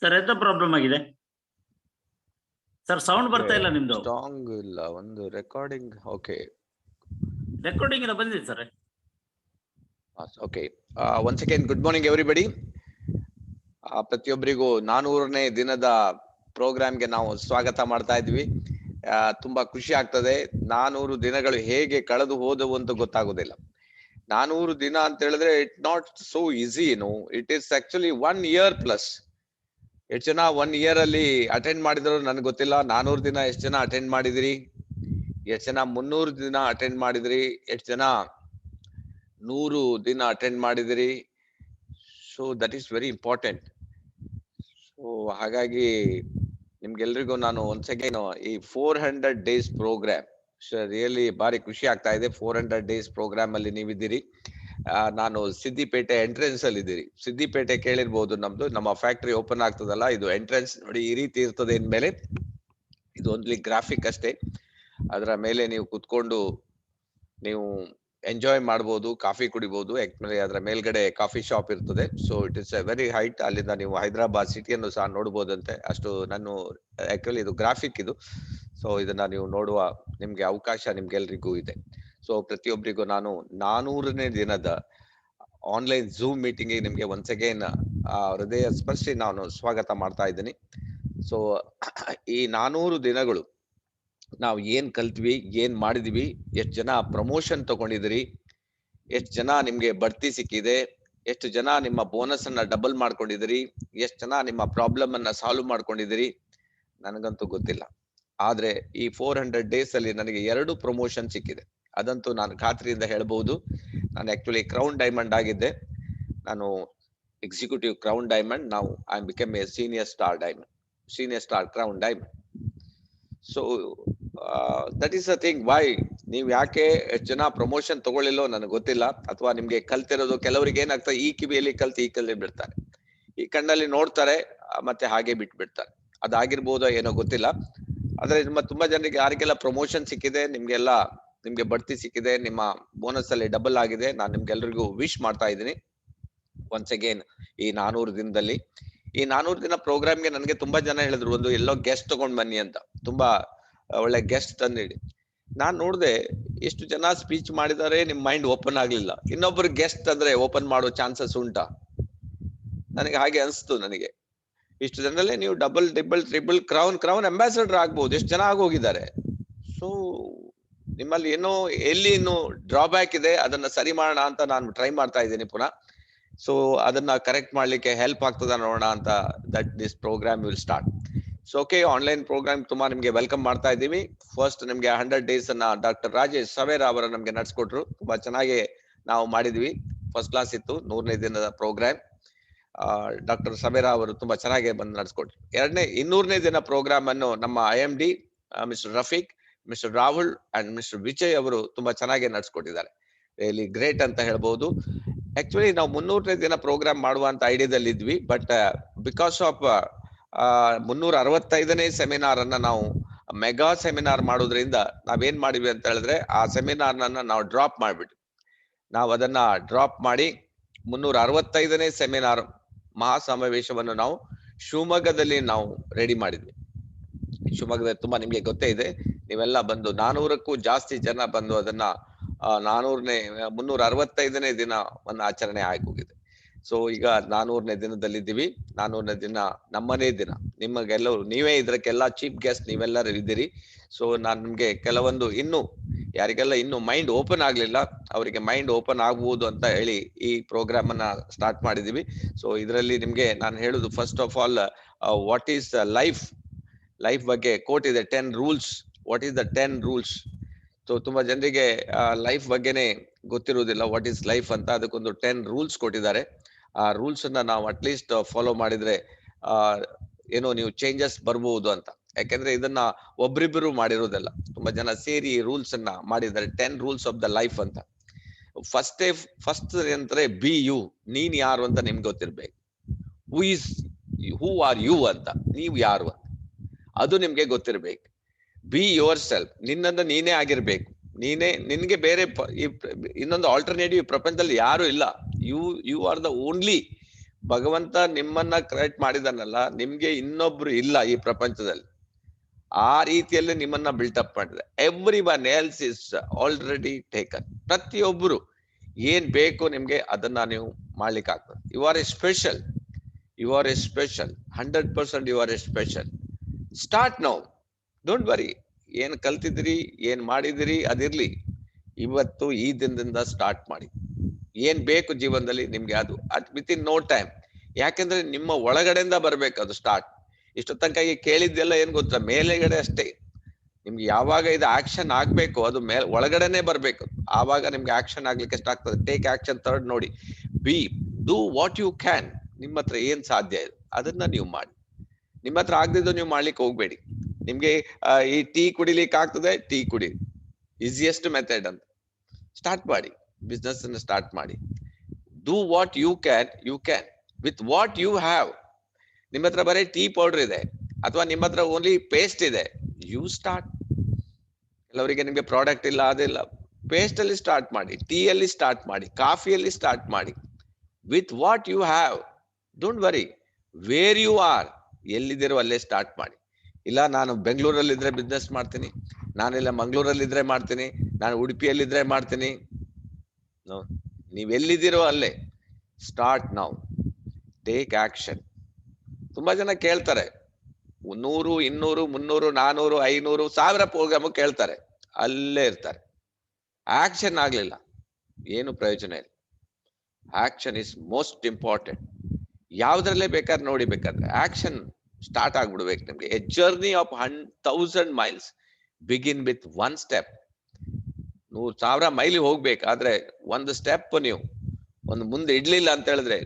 Sir ಎಂತ problem ಆಗಿದೆ sir? Sound ಬರ್ತಾ ಇಲ್ಲ ನಿಮ್ದು. ಸ್ಟ್ರಾಂಗ್ ಇಲ್ಲ ಒಂದು ರೆಕಾರ್ಡಿಂಗ್. ಓಕೆ, ರೆಕಾರ್ಡಿಂಗ್ ಎಲ್ಲ ಬಂದಿದೆ sir. Okay, once again good morning everybody. ಪ್ರತಿಯೊಬ್ಬರಿಗೂ 400ನೇ ದಿನದ ಪ್ರೋಗ್ರಾಮ್ಗೆ ನಾವು ಸ್ವಾಗತ ಮಾಡ್ತಾ ಇದ್ವಿ. ತುಂಬಾ ಖುಷಿ ಆಗ್ತದೆ. 400 ದಿನಗಳು ಹೇಗೆ ಕಳೆದು ಹೋದವು ಅಂತ ಗೊತ್ತಾಗೋದಿಲ್ಲ. 400 ದಿನ ಅಂತ ಹೇಳಿದ್ರೆ it not so easy, it is actually 1 year plus. ಎಷ್ಟು ಜನ 1 year ಅಲ್ಲಿ ಅಟೆಂಡ್ ಮಾಡಿದ್ರು ನನ್ಗೆ ಗೊತ್ತಿಲ್ಲ. 400 ದಿನ ಎಷ್ಟು ಜನ ಅಟೆಂಡ್ ಮಾಡಿದಿರಿ? ಎಷ್ಟು ಜನ 300 ದಿನ ಅಟೆಂಡ್ ಮಾಡಿದ್ರಿ? ಎಷ್ಟು ಜನ 100 ದಿನ ಅಟೆಂಡ್ ಮಾಡಿದಿರಿ? So that is very important. So ಹಾಗಾಗಿ ನಿಮ್ಗೆಲ್ರಿಗೂ ನಾನು ಒನ್ಸ್ ಅಗೇನ್ ಈ 400 days ಪ್ರೋಗ್ರಾಮ್ ರಿಯಲಿ ಬಾರಿ ಖುಷಿ ಆಗ್ತಾ ಇದೆ. 400 days ಪ್ರೋಗ್ರಾಮ್ ಅಲ್ಲಿ ನೀವಿದ್ದೀರಿ. ನಾನು ಸಿದ್ದಿಪೇಟೆ ಎಂಟ್ರೆನ್ಸ್ ಅಲ್ಲಿ ಇದ್ದೀರಿ. ಸಿದ್ದಿಪೇಟೆ ಕೇಳಿರ್ಬೋದು, ನಮ್ಮ ಫ್ಯಾಕ್ಟರಿ ಓಪನ್ ಆಗ್ತದಲ್ಲ, ಇದು ಎಂಟ್ರೆನ್ಸ್ ನೋಡಿ ಈ ರೀತಿ ಇರ್ತದೆ. ಇನ್ಮೇಲೆ ಇದು ಓನ್ಲಿ ಗ್ರಾಫಿಕ್ ಅಷ್ಟೇ. ಅದರ ಮೇಲೆ ನೀವು ಕುತ್ಕೊಂಡು ನೀವು ಎಂಜಾಯ್ ಮಾಡ್ಬೋದು, ಕಾಫಿ ಕುಡಿಬಹುದು. ಯಾಕಂದ್ರೆ ಅದರ ಮೇಲ್ಗಡೆ ಕಾಫಿ ಶಾಪ್ ಇರ್ತದೆ. So it is A very height. ಅಲ್ಲಿಂದ ನೀವು ಹೈದರಾಬಾದ್ ಸಿಟಿಯನ್ನು ಸಹ ನೋಡ್ಬೋದಂತೆ. ಅಷ್ಟು ನಾನು ಆಕ್ಚುಲಿ ಇದು ಗ್ರಾಫಿಕ್ ಇದು. ಸೊ ಇದನ್ನ ನೀವು ನೋಡುವ ನಿಮ್ಗೆ ಅವಕಾಶ ನಿಮ್ಗೆಲ್ರಿಗೂ ಇದೆ. ಸೊ ಪ್ರತಿಯೊಬ್ಬರಿಗೂ ನಾನು 400ನೇ ದಿನದ ಆನ್ಲೈನ್ ಝೂಮ್ ಮೀಟಿಂಗ್ ನಿಮ್ಗೆ ಒನ್ಸ್ ಅಗೇನ್ ಹೃದಯ ಸ್ಪರ್ಶಿ ನಾನು ಸ್ವಾಗತ ಮಾಡ್ತಾ ಇದ್ದೀನಿ. ಸೊ ಈ 400 ದಿನಗಳು ನಾವು ಏನ್ ಕಲ್ತ್ವಿ, ಏನ್ ಮಾಡಿದ್ವಿ, ಎಷ್ಟು ಜನ ಪ್ರಮೋಷನ್ ತಗೊಂಡಿದ್ರಿ, ಎಷ್ಟು ಜನ ನಿಮ್ಗೆ ಬಡ್ತಿ ಸಿಕ್ಕಿದೆ, ಎಷ್ಟು ಜನ ನಿಮ್ಮ ಬೋನಸ್ ಅನ್ನ ಡಬಲ್ ಮಾಡ್ಕೊಂಡಿದಿರಿ, ಎಷ್ಟು ಜನ ನಿಮ್ಮ ಪ್ರಾಬ್ಲಮ್ ಅನ್ನ ಸಾಲ್ವ್ ಮಾಡ್ಕೊಂಡಿದಿರಿ, ನನಗಂತೂ ಗೊತ್ತಿಲ್ಲ. ಆದ್ರೆ ಈ 400 days ಅಲ್ಲಿ ನನಗೆ 2 ಪ್ರಮೋಷನ್ ಸಿಕ್ಕಿದೆ. ಅದಂತೂ ನಾನು ಖಾತ್ರಿಯಿಂದ ಹೇಳ್ಬಹುದು. ನಾನು ಆಕ್ಚುಲಿ ಕ್ರೌನ್ ಡೈಮಂಡ್ ಆಗಿದ್ದೆ. ನಾನು ಎಕ್ಸಿಕ್ಯೂಟಿವ್ ಕ್ರೌನ್ ಡೈಮಂಡ್. ನಾವು I become a senior star crown diamond. So that is a thing. Why ನೀವ್ ಯಾಕೆ ಎಷ್ಟು ಜನ ಪ್ರಮೋಷನ್ ತಗೊಳ್ಳಿಲ್ಲೋ ನನಗೆ ಗೊತ್ತಿಲ್ಲ. ಅಥವಾ ನಿಮ್ಗೆ ಕಲ್ತಿರೋದು ಕೆಲವರಿಗೆ ಏನಾಗ್ತದೆ, ಈ ಕಿವಿಯಲ್ಲಿ ಕಲ್ತು ಈ ಕಲ್ಲಿ ಬಿಡ್ತಾರೆ, ಈ ಕಣ್ಣಲ್ಲಿ ನೋಡ್ತಾರೆ ಮತ್ತೆ ಹಾಗೆ ಬಿಟ್ಬಿಡ್ತಾರೆ. ಅದಾಗಿರ್ಬೋದೋ ಏನೋ ಗೊತ್ತಿಲ್ಲ. ಆದ್ರೆ ನಿಮ್ಮ ತುಂಬಾ ಜನರಿಗೆ ಯಾರಿಗೆಲ್ಲ ಪ್ರಮೋಷನ್ ಸಿಕ್ಕಿದೆ, ನಿಮ್ಗೆ ಬಡ್ತಿ ಸಿಕ್ಕಿದೆ, ನಿಮ್ಮ ಬೋನಸ್ ಅಲ್ಲಿ ಡಬಲ್ ಆಗಿದೆ, ನಾನು ನಿಮ್ಗೆಲ್ರಿಗೂ ವಿಶ್ ಮಾಡ್ತಾ ಇದ್ದೀನಿ ಒನ್ಸ್ ಅಗೇನ್. ಈ 400 ದಿನದಲ್ಲಿ ಈ 400 ದಿನ ಪ್ರೋಗ್ರಾಮ್ಗೆ ನನಗೆ ತುಂಬಾ ಜನ ಹೇಳಿದ್ರು, ಒಂದು ಎಲ್ಲೋ ಗೆಸ್ಟ್ ತಗೊಂಡ್ ಬನ್ನಿ ಅಂತ. ತುಂಬಾ ಒಳ್ಳೆ ಗೆಸ್ಟ್ ತಂದಿಡಿ. ನಾನ್ ನೋಡ್ದೆ ಎಷ್ಟು ಜನ ಸ್ಪೀಚ್ ಮಾಡಿದ್ದಾರೆ, ನಿಮ್ ಮೈಂಡ್ ಓಪನ್ ಆಗ್ಲಿಲ್ಲ. ಇನ್ನೊಬ್ರು ಗೆಸ್ಟ್ ಅಂದ್ರೆ ಓಪನ್ ಮಾಡೋ ಚಾನ್ಸಸ್ ಉಂಟಾ? ನನಗೆ ಹಾಗೆ ಅನ್ಸ್ತು. ನನಗೆ ಇಷ್ಟು ಜನರಲ್ಲೇ ನೀವು ಡಬಲ್ ಟ್ರಿಬಲ್ ಕ್ರೌನ್ ಅಂಬಾಸಿಡರ್ ಆಗ್ಬಹುದು. ಎಷ್ಟು ಜನ ಆಗೋಗಿದ್ದಾರೆ. ಸೊ ನಿಮ್ಮಲ್ಲಿ ಏನೋ ಎಲ್ಲಿ ಇನ್ನು ಡ್ರಾಬ್ಯಾಕ್ ಇದೆ, ಅದನ್ನ ಸರಿ ಮಾಡೋಣ ಅಂತ ನಾನು ಟ್ರೈ ಮಾಡ್ತಾ ಇದ್ದೀನಿ ಪುನಃ. ಸೊ ಅದನ್ನ ಕರೆಕ್ಟ್ ಮಾಡ್ಲಿಕ್ಕೆ ಹೆಲ್ಪ್ ಆಗ್ತದ ನೋಡೋಣ ಅಂತ that this program will start. So okay, online program ತುಂಬಾ ನಿಮ್ಗೆ ವೆಲ್ಕಮ್ ಮಾಡ್ತಾ ಇದ್ದೀವಿ. ಫಸ್ಟ್ ನಿಮ್ಗೆ 100 days ಅನ್ನ ಡಾಕ್ಟರ್ ರಾಜೇಶ್ ಸವೇರಾ ಅವರ ನಮ್ಗೆ ನಡ್ಸ್ಕೊಟ್ರು. ತುಂಬಾ ಚೆನ್ನಾಗಿ ನಾವು ಮಾಡಿದ್ವಿ. ಫಸ್ಟ್ ಕ್ಲಾಸ್ ಇತ್ತು 100ನೇ ದಿನದ ಪ್ರೋಗ್ರಾಮ್. ಡಾಕ್ಟರ್ ಸವೇರಾ ಅವರು ತುಂಬಾ ಚೆನ್ನಾಗಿ ಬಂದು ನಡ್ಸ್ಕೊಟ್ರು. 200ನೇ ದಿನ ಪ್ರೋಗ್ರಾಮ್ ಅನ್ನು ನಮ್ಮ IMD mister Rafiq, mister Rahul and mister Vijay ಅವರು ತುಂಬಾ ಚೆನ್ನಾಗಿ ನಡ್ಸ್ಕೊಟ್ಟಿದ್ದಾರೆ. ರಿಯಲಿ ಗ್ರೇಟ್ ಅಂತ ಹೇಳ್ಬಹುದು. ಆಕ್ಚುಲಿ ನಾವು 300ನೇ ದಿನ ಪ್ರೋಗ್ರಾಮ್ ಮಾಡುವಂತ ಐಡಿಯಾದಲ್ಲಿ ಇದ್ವಿ. ಬಟ್ ಬಿಕಾಸ್ ಆಫ್ 365ನೇ ಸೆಮಿನಾರ್ ಅನ್ನ ನಾವು ಮೆಗಾ ಸೆಮಿನಾರ್ ಮಾಡೋದ್ರಿಂದ ನಾವೇನ್ ಮಾಡಿದ್ವಿ ಅಂತ ಹೇಳಿದ್ರೆ, ಆ ಸೆಮಿನಾರ್ ನಾವು ಡ್ರಾಪ್ ಮಾಡ್ಬಿಟ್ವಿ. ನಾವು ಅದನ್ನ ಡ್ರಾಪ್ ಮಾಡಿ 365ನೇ ಸೆಮಿನಾರ್ ಮಹಾಸಮಾವೇಶವನ್ನು ನಾವು ಶಿವಮೊಗ್ಗದಲ್ಲಿ ನಾವು ರೆಡಿ ಮಾಡಿದ್ವಿ. ಶಿವಮೊಗ್ಗದಲ್ಲಿ ತುಂಬಾ ನಿಮ್ಗೆ ಗೊತ್ತೇ ಇದೆ, ನೀವೆಲ್ಲ ಬಂದು 400ಕ್ಕೂ ಜಾಸ್ತಿ ಜನ ಬಂದು ಅದನ್ನ 365ನೇ ದಿನವನ್ನ ಆಚರಣೆ ಆಗೋಗಿದೆ. ಸೊ ಈಗ 400ನೇ ದಿನದಲ್ಲಿದ್ದೀವಿ. 400ನೇ ದಿನ ನಮ್ಮನೇ ದಿನ. ನಿಮಗೆಲ್ಲರೂ ನೀವೇ ಇದಕ್ಕೆಲ್ಲ ಚೀಫ್ ಗೆಸ್ಟ್ ನೀವೆಲ್ಲರೂ ಇದ್ದೀರಿ. ಸೊ ನಾನು ನಿಮ್ಗೆ ಕೆಲವೊಂದು ಯಾರಿಗೆಲ್ಲ ಇನ್ನು ಮೈಂಡ್ ಓಪನ್ ಆಗ್ಲಿಲ್ಲ ಅವರಿಗೆ ಮೈಂಡ್ ಓಪನ್ ಆಗ್ಬಹುದು ಅಂತ ಹೇಳಿ ಈ ಪ್ರೋಗ್ರಾಮ್ ಅನ್ನ ಸ್ಟಾರ್ಟ್ ಮಾಡಿದೀವಿ. ಸೊ ಇದರಲ್ಲಿ ನಿಮ್ಗೆ ನಾನು ಹೇಳುದು first of all what is life ಬಗ್ಗೆ ಕೋಟ್ ಇದೆ, 10 rules. What is the 10 rules? So ತುಂಬಾ ಜನರಿಗೆ ಲೈಫ್ ಬಗ್ಗೆನೆ ಗೊತ್ತಿರುವುದಿಲ್ಲ, ವಾಟ್ ಈಸ್ ಲೈಫ್ ಅಂತ. ಅದಕ್ಕೊಂದು 10 rules ಕೊಟ್ಟಿದ್ದಾರೆ. ಆ ರೂಲ್ಸ್ ಅನ್ನ ನಾವು ಅಟ್ಲೀಸ್ಟ್ ಫಾಲೋ ಮಾಡಿದ್ರೆ ಏನೋ ನೀವು ಚೇಂಜಸ್ ಬರ್ಬಹುದು ಅಂತ. ಯಾಕೆಂದ್ರೆ ಇದನ್ನ ಒಬ್ರಿಬ್ರು ಮಾಡಿರೋದಲ್ಲ, ತುಂಬಾ ಜನ ಸೇರಿ ರೂಲ್ಸ್ ಅನ್ನ ಮಾಡಿದ್ದಾರೆ. 10 rules ಆಫ್ ದ ಲೈಫ್ ಅಂತ. ಫಸ್ಟ್ ಅಂದ್ರೆ ಬಿ ಯು. ನೀನ್ ಯಾರು ಅಂತ ನಿಮ್ಗೆ ಗೊತ್ತಿರ್ಬೇಕು. ಹೂ ಆರ್ ಯು ಅಂತ, ನೀವು ಯಾರು ಅಂತ ಅದು ನಿಮ್ಗೆ ಗೊತ್ತಿರ್ಬೇಕು. Be your self. ನಿನ್ನನ್ನು ನೀನೇ ಆಗಿರ್ಬೇಕು. ನಿನ್ಗೆ ಬೇರೆ ಇನ್ನೊಂದು ಆಲ್ಟರ್ನೇಟಿವ್ ಪ್ರಪಂಚದಲ್ಲಿ ಯಾರು ಇಲ್ಲ. ಯು ಆರ್ ದ ಓನ್ಲಿ ಭಗವಂತ ನಿಮ್ಮನ್ನ ಕ್ರಿಯೇಟ್ ಮಾಡಿದಾನಲ್ಲ, ನಿಮ್ಗೆ ಇನ್ನೊಬ್ರು ಇಲ್ಲ ಈ ಪ್ರಪಂಚದಲ್ಲಿ. ಆ ರೀತಿಯಲ್ಲಿ ನಿಮ್ಮನ್ನ ಬಿಲ್ಟಪ್ ಮಾಡಿದೆ. Everyone else is already taken. ಪ್ರತಿಯೊಬ್ಬರು ಏನ್ ಬೇಕು ನಿಮ್ಗೆ ಅದನ್ನ ನೀವು ಮಾಡ್ಲಿಕ್ಕೆ ಆಗ್ತದೆ. You are a special, you are a special, 100% you are a special. Start now, don't worry. ಏನ್ ಕಲ್ತಿದ್ರಿ, ಏನ್ ಮಾಡಿದಿರಿ ಅದಿರ್ಲಿ, ಇವತ್ತು ಈ ದಿನದಿಂದ ಸ್ಟಾರ್ಟ್ ಮಾಡಿ. ಏನ್ ಬೇಕು ಜೀವನದಲ್ಲಿ ನಿಮ್ಗೆ ಅದು ವಿತ್ ಇನ್ ನೋ ಟೈಮ್. ಯಾಕೆಂದ್ರೆ ನಿಮ್ಮ ಒಳಗಡೆಯಿಂದ ಬರ್ಬೇಕು ಅದು ಸ್ಟಾರ್ಟ್. ಇಷ್ಟು ತನಕ ಈ ಕೇಳಿದ್ದೆಲ್ಲ ಏನ್ ಗೊತ್ತಾ, ಮೇಲೆಗಡೆ ಅಷ್ಟೇ. ನಿಮ್ಗೆ ಯಾವಾಗ ಇದು ಆಕ್ಷನ್ ಆಗ್ಬೇಕು ಅದು ಒಳಗಡೆನೆ ಬರ್ಬೇಕು, ಆವಾಗ ನಿಮ್ಗೆ ಆಕ್ಷನ್ ಆಗ್ಲಿಕ್ಕೆ ಸ್ಟಾರ್ಟ್ ಆಗ್ತದೆ. Take action. ಥರ್ಡ್ ನೋಡಿ, be do what you can. ನಿಮ್ಮ ಹತ್ರ ಏನ್ ಸಾಧ್ಯ ಇದೆ ಅದನ್ನ ನೀವು ಮಾಡಿ. ನಿಮ್ಮ ಹತ್ರ ಆಗದಿದ್ದು ನೀವು ಮಾಡ್ಲಿಕ್ಕೆ ಹೋಗ್ಬೇಡಿ. ನಿಮ್ಗೆ ಈ ಟೀ ಕುಡಿಲಿಕ್ಕೆ ಆಗ್ತದೆ, ಟೀ ಕುಡಿ, ಈಸಿಯೆಸ್ಟ್ ಮೆಥಡ್ ಅಂತ ಸ್ಟಾರ್ಟ್ ಮಾಡಿ. ಬಿಸ್ನೆಸ್ ಅನ್ನು ಸ್ಟಾರ್ಟ್ ಮಾಡಿ. Do what you can, you can with what you have. ನಿಮ್ಮ ಹತ್ರ ಬರೀ ಟೀ ಪೌಡರ್ ಇದೆ ಅಥವಾ ನಿಮ್ಮ ಹತ್ರ ಓನ್ಲಿ ಪೇಸ್ಟ್ ಇದೆ, ಯು ಸ್ಟಾರ್ಟ್. ಕೆಲವರಿಗೆ ನಿಮ್ಗೆ ಪ್ರಾಡಕ್ಟ್ ಇಲ್ಲ, ಅದಿಲ್ಲ, ಪೇಸ್ಟ್ ಅಲ್ಲಿ ಸ್ಟಾರ್ಟ್ ಮಾಡಿ, ಟೀ ಅಲ್ಲಿ ಸ್ಟಾರ್ಟ್ ಮಾಡಿ, ಕಾಫಿಯಲ್ಲಿ ಸ್ಟಾರ್ಟ್ ಮಾಡಿ. With what you have, don't worry where you are. ಎಲ್ಲಿದ್ದೀರೋ ಅಲ್ಲೇ ಸ್ಟಾರ್ಟ್ ಮಾಡಿ. ಇಲ್ಲ ನಾನು ಬೆಂಗಳೂರಲ್ಲಿ ಇದ್ರೆ ಬಿಸ್ನೆಸ್ ಮಾಡ್ತೀನಿ, ನಾನಿಲ್ಲ ಮಂಗಳೂರಲ್ಲಿ ಇದ್ರೆ ಮಾಡ್ತೀನಿ, ನಾನು ಉಡುಪಿಯಲ್ಲಿದ್ರೆ ಮಾಡ್ತೀನಿ. ನೀವ್ ಎಲ್ಲಿದ್ದೀರೋ ಅಲ್ಲೇ ಸ್ಟಾರ್ಟ್ ನೌ. Take action. ತುಂಬಾ ಜನ ಕೇಳ್ತಾರೆ 100, 200, 300, 400, 500, 1000 ಪ್ರೋಗ್ರಾಮ್ ಕೇಳ್ತಾರೆ, ಅಲ್ಲೇ ಇರ್ತಾರೆ. ಆಕ್ಷನ್ ಆಗ್ಲಿಲ್ಲ, ಏನು ಪ್ರಯೋಜನ ಇಲ್ಲ. Action is most important. ಯಾವ್ದ್ರಲ್ಲೇ ಬೇಕಾದ್ರೆ ನೋಡಿ, ಬೇಕಾದ್ರೆ ಆಕ್ಷನ್ ಸ್ಟಾರ್ಟ್ ಆಗ್ಬಿಡ್ಬೇಕು ನಿಮ್ಗೆ. A journey of 1000 miles begin with 1 step. 100,000 ಮೈಲಿ ಹೋಗ್ಬೇಕಾದ್ರೆ ಒಂದು ಸ್ಟೆಪ್ ನೀವು ಒಂದು ಮುಂದೆ ಇಡ್ಲಿಲ್ಲ ಅಂತ ಹೇಳಿದ್ರೆ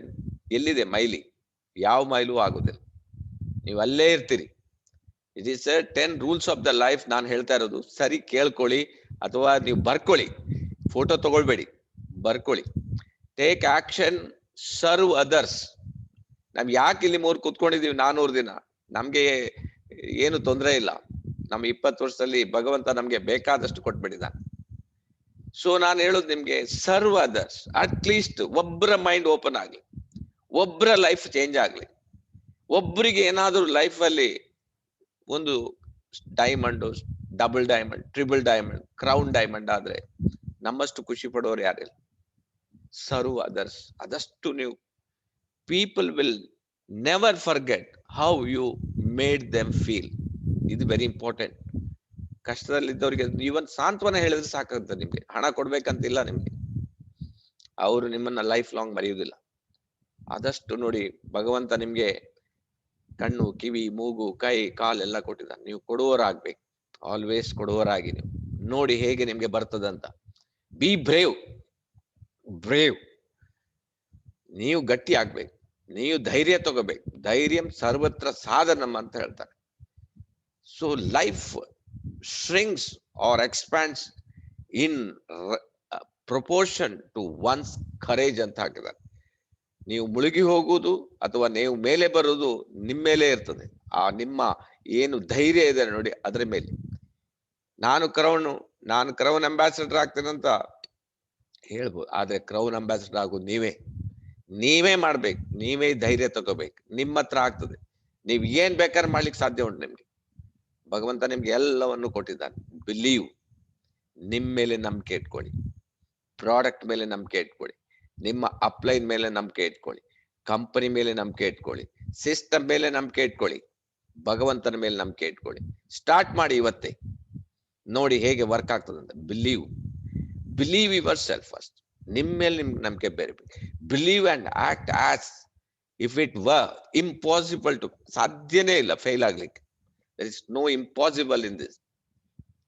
ಎಲ್ಲಿದೆ ಮೈಲಿ? ಯಾವ ಮೈಲು ಆಗುದಿಲ್ಲ, ನೀವು ಅಲ್ಲೇ ಇರ್ತೀರಿ. It is 10 rules of the life. ನಾನು ಹೇಳ್ತಾ ಇರೋದು ಸರಿ ಕೇಳ್ಕೊಳ್ಳಿ, ಅಥವಾ ನೀವು ಬರ್ಕೊಳ್ಳಿ, ಫೋಟೋ ತಗೊಳ್ಬೇಡಿ, ಬರ್ಕೊಳ್ಳಿ. Take action, serve others. ನಾವ್ ಯಾಕೆ ಇಲ್ಲಿ 3 ಕೂತ್ಕೊಂಡಿದೀವಿ 400 ದಿನ? ನಮ್ಗೆ ಏನು ತೊಂದರೆ ಇಲ್ಲ. ನಮ್ಮ 20 ವರ್ಷದಲ್ಲಿ ಭಗವಂತ ನಮ್ಗೆ ಬೇಕಾದಷ್ಟು ಕೊಟ್ಬಿಟ್ಟಿದ್ದಾನೆ. ಸೊ ನಾನು ಹೇಳೋದು ನಿಮ್ಗೆ, ಸರ್ವ್ ಅದರ್ಸ್. ಅಟ್ ಲೀಸ್ಟ್ ಒಬ್ಬರ ಮೈಂಡ್ ಓಪನ್ ಆಗ್ಲಿ, ಒಬ್ಬರ ಲೈಫ್ ಚೇಂಜ್ ಆಗ್ಲಿ, ಒಬ್ಬರಿಗೆ ಏನಾದ್ರೂ ಲೈಫ್ ಅಲ್ಲಿ ಒಂದು diamond, double diamond, triple diamond, crown diamond ಆದ್ರೆ ನಮ್ಮಷ್ಟು ಖುಷಿ ಪಡೋರು ಯಾರಿಲ್ಲ. Serve others. ಅದಷ್ಟು ನೀವು people will never forget how you made them feel. ಇದು ವೆರಿ ಇಂಪಾರ್ಟೆಂಟ್. ಕಷ್ಟದಲ್ಲಿದ್ದವರಿಗೆ ಇವನ್ ಸಾಂತ್ವನ ಹೇಳಿದ್ರೆ ಸಾಕಾಗುತ್ತೆ. ನಿಮ್ಗೆ ಹಣ ಕೊಡ್ಬೇಕಂತಿಲ್ಲ ನಿಮ್ಗೆ, ಅವರು ನಿಮ್ಮನ್ನ ಲೈಫ್ ಲಾಂಗ್ ಮರೆಯುವುದಿಲ್ಲ. ಆದಷ್ಟು ನೋಡಿ, ಭಗವಂತ ನಿಮ್ಗೆ ಕಣ್ಣು, ಕಿವಿ, ಮೂಗು, ಕೈ, ಕಾಲೆಲ್ಲ ಕೊಟ್ಟಿದ್ದಾನೆ. ನೀವು ಕೊಡುವವರಾಗ್ಬೇಕು, ಆಲ್ವೇಸ್ ಕೊಡುವವರಾಗಿ. ನೀವು ನೋಡಿ ಹೇಗೆ ನಿಮ್ಗೆ ಬರ್ತದಂತ. Be brave, brave. ನೀವು ಗಟ್ಟಿ ಆಗ್ಬೇಕು, ನೀವು ಧೈರ್ಯ ತಗೋಬೇಕು. ಧೈರ್ಯಂ ಸರ್ವತ್ರ ಸಾಧನಂ ಅಂತ ಹೇಳ್ತಾರೆ. So life shrinks or expands in proportion to one's courage ಅಂತ ಹಾಕಿದ್ದಾರೆ. ನೀವು ಮುಳುಗಿ ಹೋಗುವುದು ಅಥವಾ ನೀವು ಮೇಲೆ ಬರುವುದು ನಿಮ್ಮ ಮೇಲೆ ಇರ್ತದೆ. ಆ ನಿಮ್ಮ ಏನು ಧೈರ್ಯ ಇದೆ ನೋಡಿ ಅದ್ರ ಮೇಲೆ. ನಾನು ಕ್ರೌನ್ ಅಂಬಾಸಿಡರ್ ಆಗ್ತೇನಂತ ಹೇಳ್ಬೋದು, ಆದ್ರೆ ಕ್ರೌನ್ ಅಂಬಾಸಿಡರ್ ಆಗೋದು ನೀವೇ ಮಾಡ್ಬೇಕು. ನೀವೇ ಧೈರ್ಯ ತಗೋಬೇಕು. ನಿಮ್ಮ ಹತ್ರ ಆಗ್ತದೆ. ನೀವ್ ಏನ್ ಬೇಕಾದ್ರೆ ಮಾಡ್ಲಿಕ್ಕೆ ಸಾಧ್ಯ ಉಂಟು ನಿಮ್ಗೆ. ಭಗವಂತ ನಿಮ್ಗೆ ಎಲ್ಲವನ್ನು ಕೊಟ್ಟಿದ್ದಾನೆ. ಬಿಲೀವ್. ನಿಮ್ ಮೇಲೆ ನಂಬಿಕೆ ಇಟ್ಕೊಳ್ಳಿ, ಪ್ರಾಡಕ್ಟ್ ಮೇಲೆ ನಂಬಿಕೆ ಇಟ್ಕೊಳ್ಳಿ, ನಿಮ್ಮ ಅಪ್ಲೈನ್ ಮೇಲೆ ನಂಬಿಕೆ ಇಟ್ಕೊಳ್ಳಿ, ಕಂಪನಿ ಮೇಲೆ ನಂಬಿಕೆ ಇಟ್ಕೊಳ್ಳಿ, ಸಿಸ್ಟಮ್ ಮೇಲೆ ನಂಬಿಕೆ ಇಟ್ಕೊಳ್ಳಿ, ಭಗವಂತನ ಮೇಲೆ ನಂಬಿಕೆ ಇಟ್ಕೊಳ್ಳಿ. ಸ್ಟಾರ್ಟ್ ಮಾಡಿ ಇವತ್ತೇ, ನೋಡಿ ಹೇಗೆ ವರ್ಕ್ ಆಗ್ತದಂತ. Believe yourself first. ನಿಮ್ ಮೇಲೆ ನಿಮ್ಗೆ ನಂಬಿಕೆ ಬೇರೆ. Believe and act as if it were impossible to. ಸಾಧ್ಯನೇ ಇಲ್ಲ ಫೇಲ್ ಆಗ್ಲಿಕ್ಕೆ. there is no impossible in this.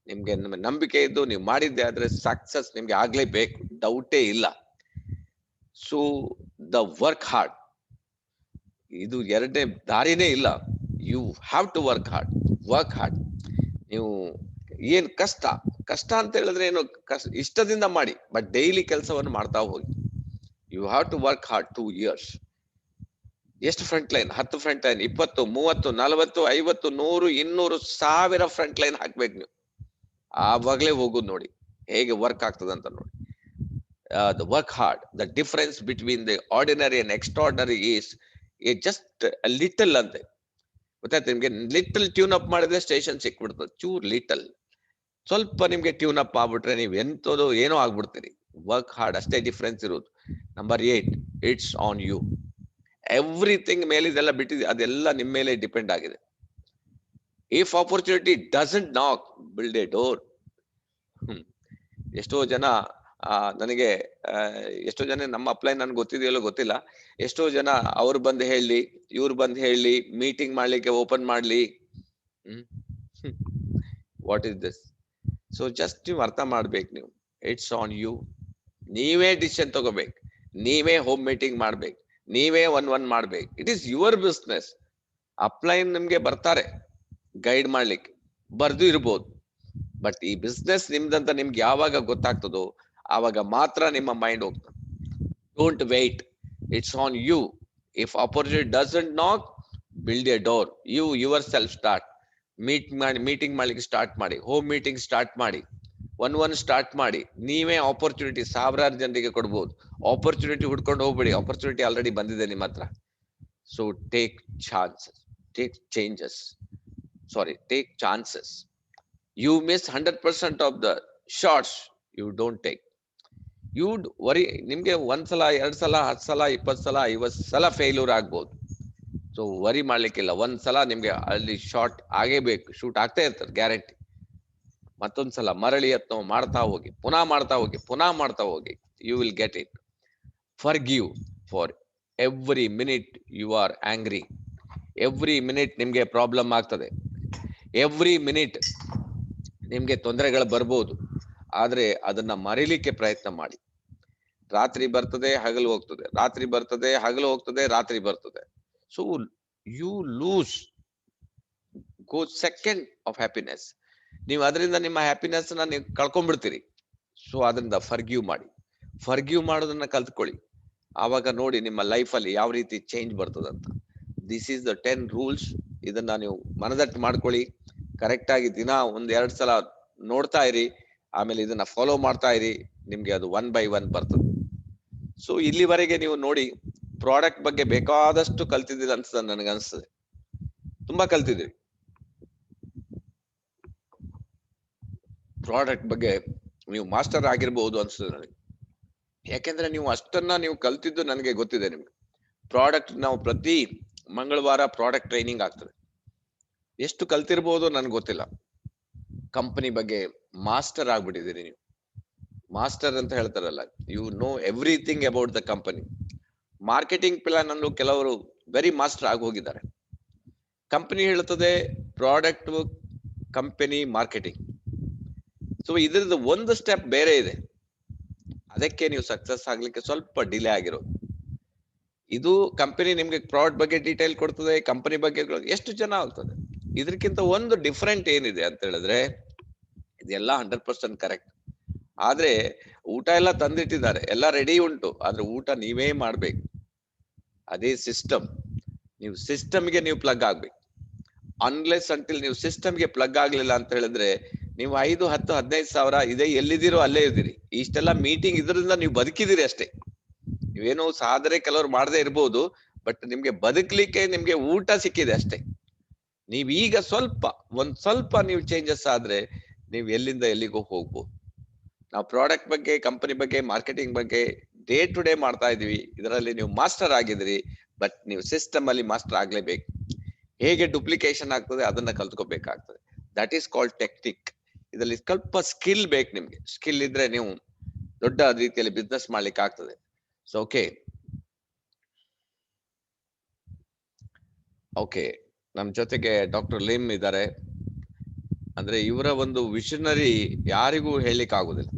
ನಿಮ್ಗೆ ನಂಬಿಕೆ ಇದ್ದು ನೀವು ಮಾಡಿದ್ದೆ ಆದ್ರೆ ಸಕ್ಸಸ್ ನಿಮ್ಗೆ ಆಗ್ಲೇಬೇಕು, ಡೌಟೇ ಇಲ್ಲ. ಸೊ ದ ವರ್ಕ್ ಹಾರ್ಡ್, ಇದು ಎರಡನೇ ದಾರಿನೇ ಇಲ್ಲ. You have to work hard. ನೀವು ಏನ್ ಕಷ್ಟ ಅಂತ ಹೇಳಿದ್ರೆ ಏನು, ಇಷ್ಟದಿಂದ ಮಾಡಿ, ಬಟ್ ಡೈಲಿ ಕೆಲಸವನ್ನು ಮಾಡ್ತಾ ಹೋಗಿ. You have to work hard 2 years. ಎಷ್ಟು front line? 10 front line, 20, 30, 40, 50, 100, 200, 1000 front line ಹಾಕ್ಬೇಕು ನೀವು. ಆವಾಗ್ಲೇ ಹೋಗುದು ನೋಡಿ ಹೇಗೆ ವರ್ಕ್ ಆಗ್ತದಂತ ನೋಡಿ. the work hard. The difference between the ordinary and extraordinary is just a little ante. ಗೊತ್ತಾಯ್ತು ನಿಮ್ಗೆ? ಲಿಟಲ್ ಟ್ಯೂನ್ ಅಪ್ ಮಾಡಿದ್ರೆ ಸ್ಟೇಷನ್ ಸಿಕ್ಬಿಡ್ತದೆ. ಚೂರ್ ಲಿಟಲ್ ಸ್ವಲ್ಪ ನಿಮ್ಗೆ ಟ್ಯೂನ್ ಅಪ್ ಆಗ್ಬಿಟ್ರೆ ನೀವು ಎಂತದು ಏನೋ ಆಗ್ಬಿಡ್ತೀರಿ. ವರ್ಕ್ ಹಾರ್ಡ್ ಅಷ್ಟೇ ಡಿಫ್ರೆನ್ಸ್ ಇರೋದು. Number 8, it's on you. Everything ಮೇಲೆ ಇದೆಲ್ಲ ಬಿಟ್ಟಿದೆ, ಅದೆಲ್ಲ ನಿಮ್ಮ ಮೇಲೆ ಡಿಪೆಂಡ್ ಆಗಿದೆ. If opportunity doesn't knock, build a door. ಎಷ್ಟೋ ಜನ ನನಗೆ ಎಷ್ಟೋ ಜನ ನಮ್ಮ ಅಪ್ಲೈನ್ ನನ್ಗೆ ಗೊತ್ತಿದೆಯಲ್ಲೋ ಗೊತ್ತಿಲ್ಲ, ಎಷ್ಟೋ ಜನ ಅವ್ರು ಬಂದು ಹೇಳಿ, ಇವ್ರು ಬಂದು ಹೇಳಿ, ಮೀಟಿಂಗ್ ಮಾಡ್ಲಿಕ್ಕೆ ಓಪನ್ ಮಾಡ್ಲಿ. What is this? So just ನೀವು ಅರ್ಥ ಮಾಡ್ಬೇಕು, ನೀವು ಇಟ್ಸ್ ಆನ್ ಯು. ನೀವೇ ಡಿಸಿಷನ್ ತಗೋಬೇಕು, ನೀವೇ ಹೋಮ್ ಮೀಟಿಂಗ್ ಮಾಡ್ಬೇಕು, ನೀವೇ ಒನ್ ಮಾಡ್ಬೇಕು. It is your business. Upline ನಿಮ್ಗೆ ಬರ್ತಾರೆ ಗೈಡ್ ಮಾಡ್ಲಿಕ್ಕೆ, ಬರ್ದು ಇರ್ಬೋದು, ಬಟ್ ಈ ಬಿಸ್ನೆಸ್ ನಿಮ್ದಂತ ನಿಮ್ಗೆ ಯಾವಾಗ ಗೊತ್ತಾಗ್ತದೋ ಆವಾಗ ಮಾತ್ರ ನಿಮ್ಮ ಮೈಂಡ್ ಹೋಗ್ತದೆ. Don't wait, it's on you. If opportunity doesn't knock, build a door. You yourself start. Meeting ಮಾಡ್ಲಿಕ್ಕೆ ಸ್ಟಾರ್ಟ್ ಮಾಡಿ, ಹೋಮ್ ಮೀಟಿಂಗ್ ಸ್ಟಾರ್ಟ್ ಮಾಡಿ, ಒನ್ ಸ್ಟಾರ್ಟ್ ಮಾಡಿ. ನೀವೇ ಆಪರ್ಚುನಿಟಿ ಸಾವಿರಾರು ಜನರಿಗೆ ಕೊಡ್ಬೋದು. ಆಪರ್ಚುನಿಟಿ ಹುಡ್ಕೊಂಡು ಹೋಗ್ಬೇಡಿ, ಆಪರ್ಚುನಿಟಿ ಆಲ್ರೆಡಿ ಬಂದಿದೆ ನಿಮ್ಮ ಹತ್ರ. So take chances, take changes, take chances. You miss 100% of the shots you don't take. You'd worry, ನಿಮ್ಗೆ ಒಂದ್ಸಲ, 2 ಸಲ, 10 ಸಲ, 20 ಸಲ, 50 ಸಲ ಫೇಲ್ಯೂರ್ ಆಗ್ಬೋದು. ಸೊ ವರಿ ಮಾಡ್ಲಿಕ್ಕಿಲ್ಲ. ಒಂದ್ಸಲ ನಿಮ್ಗೆ ಅಲ್ಲಿ ಶಾಟ್ ಆಗೇ ಬೇಕು, ಶೂಟ್ ಆಗ್ತಾ ಇರ್ತದೆ ಗ್ಯಾರಂಟಿ. ಮತ್ತೊಂದ್ಸಲ ಮರಳಿ ಯತ್ನ ಮಾಡ್ತಾ ಹೋಗಿ, ಪುನಃ ಮಾಡ್ತಾ ಹೋಗಿ. You will get it. Forgive for every minute you are angry. Every minute ನಿಮ್ಗೆ ಪ್ರಾಬ್ಲಮ್ ಆಗ್ತದೆ, ಎವ್ರಿ ಮಿನಿಟ್ ನಿಮ್ಗೆ ತೊಂದರೆಗಳು ಬರ್ಬೋದು. ಆದ್ರೆ ಅದನ್ನ ಮರೀಲಿಕ್ಕೆ ಪ್ರಯತ್ನ ಮಾಡಿ. ರಾತ್ರಿ ಬರ್ತದೆ, ಹಗಲು ಹೋಗ್ತದೆ, ರಾತ್ರಿ ಬರ್ತದೆ, ಹಗಲು ಹೋಗ್ತದೆ, ರಾತ್ರಿ ಬರ್ತದೆ. So you lose go second of happiness. ನೀವು ಅದರಿಂದ ನಿಮ್ಮ ಹ್ಯಾಪಿನೆಸ್ ನ ನೀವು ಕಳ್ಕೊಂಡ್ಬಿಡ್ತೀರಿ. ಸೊ ಅದರಿಂದ ಫರ್ಗಿವ್ ಮಾಡಿ, ಫರ್ಗಿವ್ ಮಾಡೋದನ್ನ ಕಲ್ತ್ಕೊಳ್ಳಿ. ಆವಾಗ ನೋಡಿ ನಿಮ್ಮ ಲೈಫ್ ಅಲ್ಲಿ ಯಾವ ರೀತಿ ಚೇಂಜ್ ಬರ್ತದಂತ. This is the 10 rules. ಇದನ್ನ ನೀವು ಮನದಟ್ಟು ಮಾಡ್ಕೊಳ್ಳಿ. ಕರೆಕ್ಟ್ ಆಗಿ ದಿನ 1-2 ಸಲ ನೋಡ್ತಾ ಇರಿ, ಆಮೇಲೆ ಇದನ್ನ ಫಾಲೋ ಮಾಡ್ತಾ ಇರಿ. ನಿಮ್ಗೆ ಅದು 1 by 1 ಬರ್ತದೆ. ಸೊ ಇಲ್ಲಿವರೆಗೆ ನೀವು ನೋಡಿ ಪ್ರಾಡಕ್ಟ್ ಬಗ್ಗೆ ಬೇಕಾದಷ್ಟು ಕಲ್ತಿದ್ದೀರಿ ಅನ್ಸ್ತದೆ, ನನಗೆ ಅನ್ಸ್ತದೆ. ತುಂಬಾ ಕಲ್ತಿದ್ದೀರಿ ಪ್ರಾಡಕ್ಟ್ ಬಗ್ಗೆ. ನೀವು ಮಾಸ್ಟರ್ ಆಗಿರ್ಬಹುದು ಅನ್ಸ್ತದೆ ನನಗೆ. ಯಾಕೆಂದ್ರೆ ನೀವು ಅಷ್ಟನ್ನ ನೀವು ಕಲ್ತಿದ್ದು ನನಗೆ ಗೊತ್ತಿದೆ. ನಿಮ್ಗೆ ಪ್ರಾಡಕ್ಟ್, ನಾವು ಪ್ರತಿ ಮಂಗಳವಾರ ಪ್ರಾಡಕ್ಟ್ ಟ್ರೈನಿಂಗ್ ಆಗ್ತದೆ. ಎಷ್ಟು ಕಲ್ತಿರ್ಬೋದು ನನ್ಗೆ ಗೊತ್ತಿಲ್ಲ. ಕಂಪನಿ ಬಗ್ಗೆ ಮಾಸ್ಟರ್ ಆಗ್ಬಿಟ್ಟಿದ್ದೀರಿ ನೀವು. ಮಾಸ್ಟರ್ ಅಂತ ಹೇಳ್ತಾರಲ್ಲ, you know everything about the company. Marketing plan ಅನ್ನು ಕೆಲವರು ವೆರಿ ಮಾಸ್ಟರ್ ಆಗಿ ಹೋಗಿದ್ದಾರೆ. ಕಂಪನಿ ಹೇಳ್ತದೆ ಪ್ರಾಡಕ್ಟ್, ಕಂಪನಿ, ಮಾರ್ಕೆಟಿಂಗ್. ಸೊ ಇದ್ರದ್ದು ಒಂದು ಸ್ಟೆಪ್ ಬೇರೆ ಇದೆ. ಅದಕ್ಕೆ ನೀವು ಸಕ್ಸಸ್ ಆಗ್ಲಿಕ್ಕೆ ಸ್ವಲ್ಪ ಡಿಲೇ ಆಗಿರೋದು. ಇದು ಕಂಪನಿ ನಿಮ್ಗೆ ಪ್ರಾಡಕ್ಟ್ ಬಗ್ಗೆ ಡೀಟೇಲ್ ಕೊಡ್ತದೆ, ಕಂಪನಿ ಬಗ್ಗೆ ಎಷ್ಟು ಜನ ಆಗ್ತದೆ. ಇದಕ್ಕಿಂತ ಒಂದು ಡಿಫ್ರೆಂಟ್ ಏನಿದೆ ಅಂತ ಹೇಳಿದ್ರೆ, ಇದೆಲ್ಲ 100% ಕರೆಕ್ಟ್. ಆದ್ರೆ ಊಟ ಎಲ್ಲ ತಂದಿಟ್ಟಿದ್ದಾರೆ, ಎಲ್ಲ ರೆಡಿ ಉಂಟು, ಆದ್ರೆ ಊಟ ನೀವೇ ಮಾಡ್ಬೇಕು. ಅದೇ ಸಿಸ್ಟಮ್. ನೀವು ಸಿಸ್ಟಮ್ಗೆ ನೀವು ಪ್ಲಗ್ ಆಗ್ಬೇಕು. ಅನ್ಲೆಸ್ ಅಂಟಿಲ್ ನೀವು ಸಿಸ್ಟಮ್ಗೆ ಪ್ಲಗ್ ಆಗ್ಲಿಲ್ಲ ಅಂತ ಹೇಳಿದ್ರೆ, ನೀವು 5, 10, 15 ಸಾವಿರ ಇದೆ ಎಲ್ಲಿದ್ದೀರೋ ಅಲ್ಲೇ ಇದ್ದೀರಿ. ಇಷ್ಟೆಲ್ಲ ಮೀಟಿಂಗ್ ಇದರಿಂದ ನೀವು ಬದುಕಿದಿರಿ ಅಷ್ಟೇ. ನೀವೇನೋ ಸಾಧನೆ ಕೆಲವರು ಮಾಡದೇ ಇರ್ಬೋದು, ಬಟ್ ನಿಮ್ಗೆ ಬದುಕಲಿಕ್ಕೆ ನಿಮ್ಗೆ ಊಟ ಸಿಕ್ಕಿದೆ ಅಷ್ಟೇ. ನೀವ್ ಈಗ ಒಂದ್ ಸ್ವಲ್ಪ ನೀವು ಚೇಂಜಸ್ ಆದ್ರೆ ನೀವು ಎಲ್ಲಿಂದ ಎಲ್ಲಿಗೂ ಹೋಗ್ಬೋದು. ನಾವು ಪ್ರಾಡಕ್ಟ್ ಬಗ್ಗೆ, ಕಂಪನಿ ಬಗ್ಗೆ, ಮಾರ್ಕೆಟಿಂಗ್ ಬಗ್ಗೆ ಡೇ ಟು ಡೇ ಮಾಡ್ತಾ ಇದೀವಿ. ಇದರಲ್ಲಿ ನೀವು ಮಾಸ್ಟರ್ ಆಗಿದ್ರಿ, ಬಟ್ ನೀವು ಸಿಸ್ಟಮ್ ಅಲ್ಲಿ ಮಾಸ್ಟರ್ ಆಗ್ಲೇಬೇಕು. ಹೇಗೆ ಡುಪ್ಲಿಕೇಶನ್ ಆಗ್ತದೆ ಅದನ್ನ ಕಲ್ತ್ಕೋಬೇಕಾಗ್ತದೆ. That is called technique. ಇದರಲ್ಲಿ ಸ್ವಲ್ಪ ಸ್ಕಿಲ್ ಬೇಕು ನಿಮ್ಗೆ. ಸ್ಕಿಲ್ ಇದ್ರೆ ನೀವು ದೊಡ್ಡ ರೀತಿಯಲ್ಲಿ ಬಿಸ್ನೆಸ್ ಮಾಡ್ಲಿಕ್ಕೆ ಆಗ್ತದೆ. ಸೊ ಓಕೆ, ನಮ್ ಜೊತೆಗೆ ಡಾಕ್ಟರ್ ಲಿಮ್ ಇದ್ದಾರೆ. ಅಂದ್ರೆ ಇವರ ಒಂದು ವಿಷನರಿ ಯಾರಿಗೂ ಹೇಳಲಿಕ್ಕೆ ಆಗುದಿಲ್ಲ.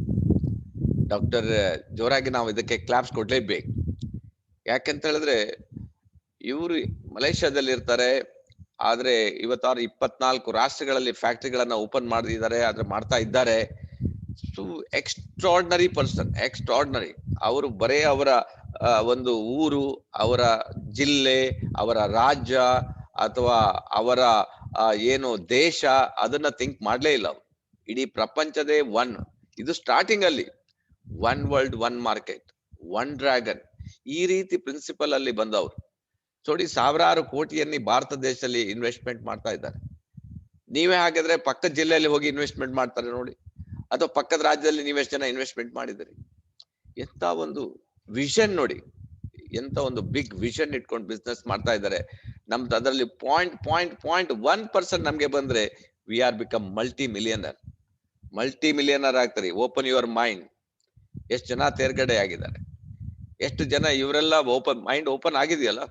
ಡಾಕ್ಟರ್ ಜೋರಾಗಿ ನಾವು ಇದಕ್ಕೆ ಕ್ಲಾಪ್ಸ್ ಕೊಡ್ಲೇಬೇಕು. ಯಾಕೆಂತ ಹೇಳಿದ್ರೆ ಇವರು ಮಲೇಷ್ಯಾದಲ್ಲಿ ಇರ್ತಾರೆ, ಆದ್ರೆ ಇವತ್ತಾರು 24 ರಾಷ್ಟ್ರಗಳಲ್ಲಿ ಫ್ಯಾಕ್ಟರಿಗಳನ್ನ ಓಪನ್ ಮಾಡಿದ್ದಾರೆ, ಆದ್ರೆ ಮಾಡ್ತಾ ಇದ್ದಾರೆ. So extraordinary person, extraordinary. ಅವರು ಬರೇ ಅವರ ಒಂದು ಊರು, ಅವರ ಜಿಲ್ಲೆ, ಅವರ ರಾಜ್ಯ ಅಥವಾ ಅವರ ಏನು ದೇಶ, ಅದನ್ನ ಥಿಂಕ್ ಮಾಡ್ಲೇ ಇಲ್ಲ. ಇಡೀ ಪ್ರಪಂಚದೇ 1. ಇದು ಸ್ಟಾರ್ಟಿಂಗ್ ಅಲ್ಲಿ one world one market, one dragon, ಈ ರೀತಿ ಪ್ರಿನ್ಸಿಪಲ್ ಅಲ್ಲಿ ಬಂದವರು ನೋಡಿ ಸಾವಿರಾರು ಕೋಟಿಯನ್ನ ಭಾರತ ದೇಶದಲ್ಲಿ ಇನ್ವೆಸ್ಟ್ಮೆಂಟ್ ಮಾಡ್ತಾ ಇದ್ದಾರೆ. ನೀವೇ ಹಾಗಾದ್ರೆ ಪಕ್ಕದ ಜಿಲ್ಲೆಯಲ್ಲಿ ಹೋಗಿ ಇನ್ವೆಸ್ಟ್ಮೆಂಟ್ ಮಾಡ್ತಾರೆ ನೋಡಿ, ಅಥವಾ ಪಕ್ಕದ ರಾಜ್ಯದಲ್ಲಿ ನೀವೆಷ್ಟು ಜನ ಇನ್ವೆಸ್ಟ್ಮೆಂಟ್ ಮಾಡಿದಿರಿ. ಎಂತ ಒಂದು ವಿಷನ್ ನೋಡಿ, ಎಂತ ಒಂದು ಬಿಗ್ ವಿಷನ್ ಇಟ್ಕೊಂಡು ಬಿಸ್ನೆಸ್ ಮಾಡ್ತಾ ಇದ್ದಾರೆ. ನಮ್ದು ಅದರಲ್ಲಿ 0.1% ನಮ್ಗೆ ಬಂದ್ರೆ we are become multi millionaire ಆಗ್ತಾರೆ. Open your mind. ಎಷ್ಟು ಜನ ತೇರ್ಗಡೆ ಆಗಿದ್ದಾರೆ, ಎಷ್ಟು ಜನ ಇವರೆಲ್ಲ ಮೈಂಡ್ ಓಪನ್ ಆಗಿದೆಯಲ್ಲ,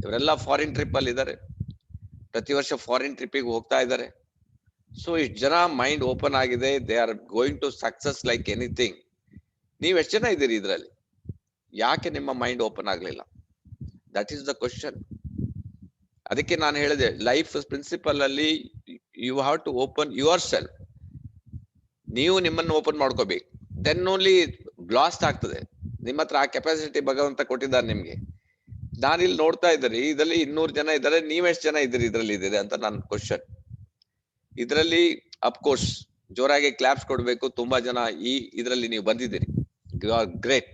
ಇವರೆಲ್ಲ ಫಾರಿನ್ ಟ್ರಿಪ್ ಅಲ್ಲಿ ಇದ್ದಾರೆ, ಪ್ರತಿ ವರ್ಷ ಫಾರಿನ್ ಟ್ರಿಪ್ಪಿಗೆ ಹೋಗ್ತಾ ಇದ್ದಾರೆ. ಸೊ ಇಷ್ಟು ಜನ ಮೈಂಡ್ ಓಪನ್ ಆಗಿದೆ, they are going to success like anything. ನೀವ್ ಎಷ್ಟು ಜನ ಇದ್ದೀರಿ ಇದ್ರಲ್ಲಿ? ಯಾಕೆ ನಿಮ್ಮ ಮೈಂಡ್ ಓಪನ್ ಆಗ್ಲಿಲ್ಲ? That is the question. ಅದಕ್ಕೆ ನಾನು ಹೇಳಿದೆ, ಲೈಫ್ ಪ್ರಿನ್ಸಿಪಲ್ ಅಲ್ಲಿ you have to open yourself. ನೀವು ನಿಮ್ಮನ್ನು ಓಪನ್ ಮಾಡ್ಕೋಬೇಕು, ದೆನ್ ಓನ್ಲಿ ಬ್ಲಾಸ್ಟ್ ಆಗ್ತದೆ. ನಿಮ್ಮ ಹತ್ರ ಆ ಕೆಪಾಸಿಟಿ ಭಗವಂತ ಕೊಟ್ಟಿದ್ದಾರೆ ನಿಮ್ಗೆ. ನಾನಿಲ್ಲಿ ನೋಡ್ತಾ ಇದ್ದೀರಿ, ಇದರಲ್ಲಿ 200 ಜನ ಇದ್ದಾರೆ, ನೀವೆಷ್ಟು ಜನ ಇದ್ದೀರಿ ಇದ್ರಲ್ಲಿ ಇದ್ದೀರಿ ಅಂತ ನನ್ನ ಕ್ವಶನ್. ಇದರಲ್ಲಿ ಅಫ್ಕೋರ್ಸ್ ಜೋರಾಗಿ ಕ್ಲಾಪ್ಸ್ ಕೊಡ್ಬೇಕು. ತುಂಬಾ ಜನ ಇದರಲ್ಲಿ ನೀವು ಬಂದಿದ್ದೀರಿ, ಯು ಆರ್ ಗ್ರೇಟ್.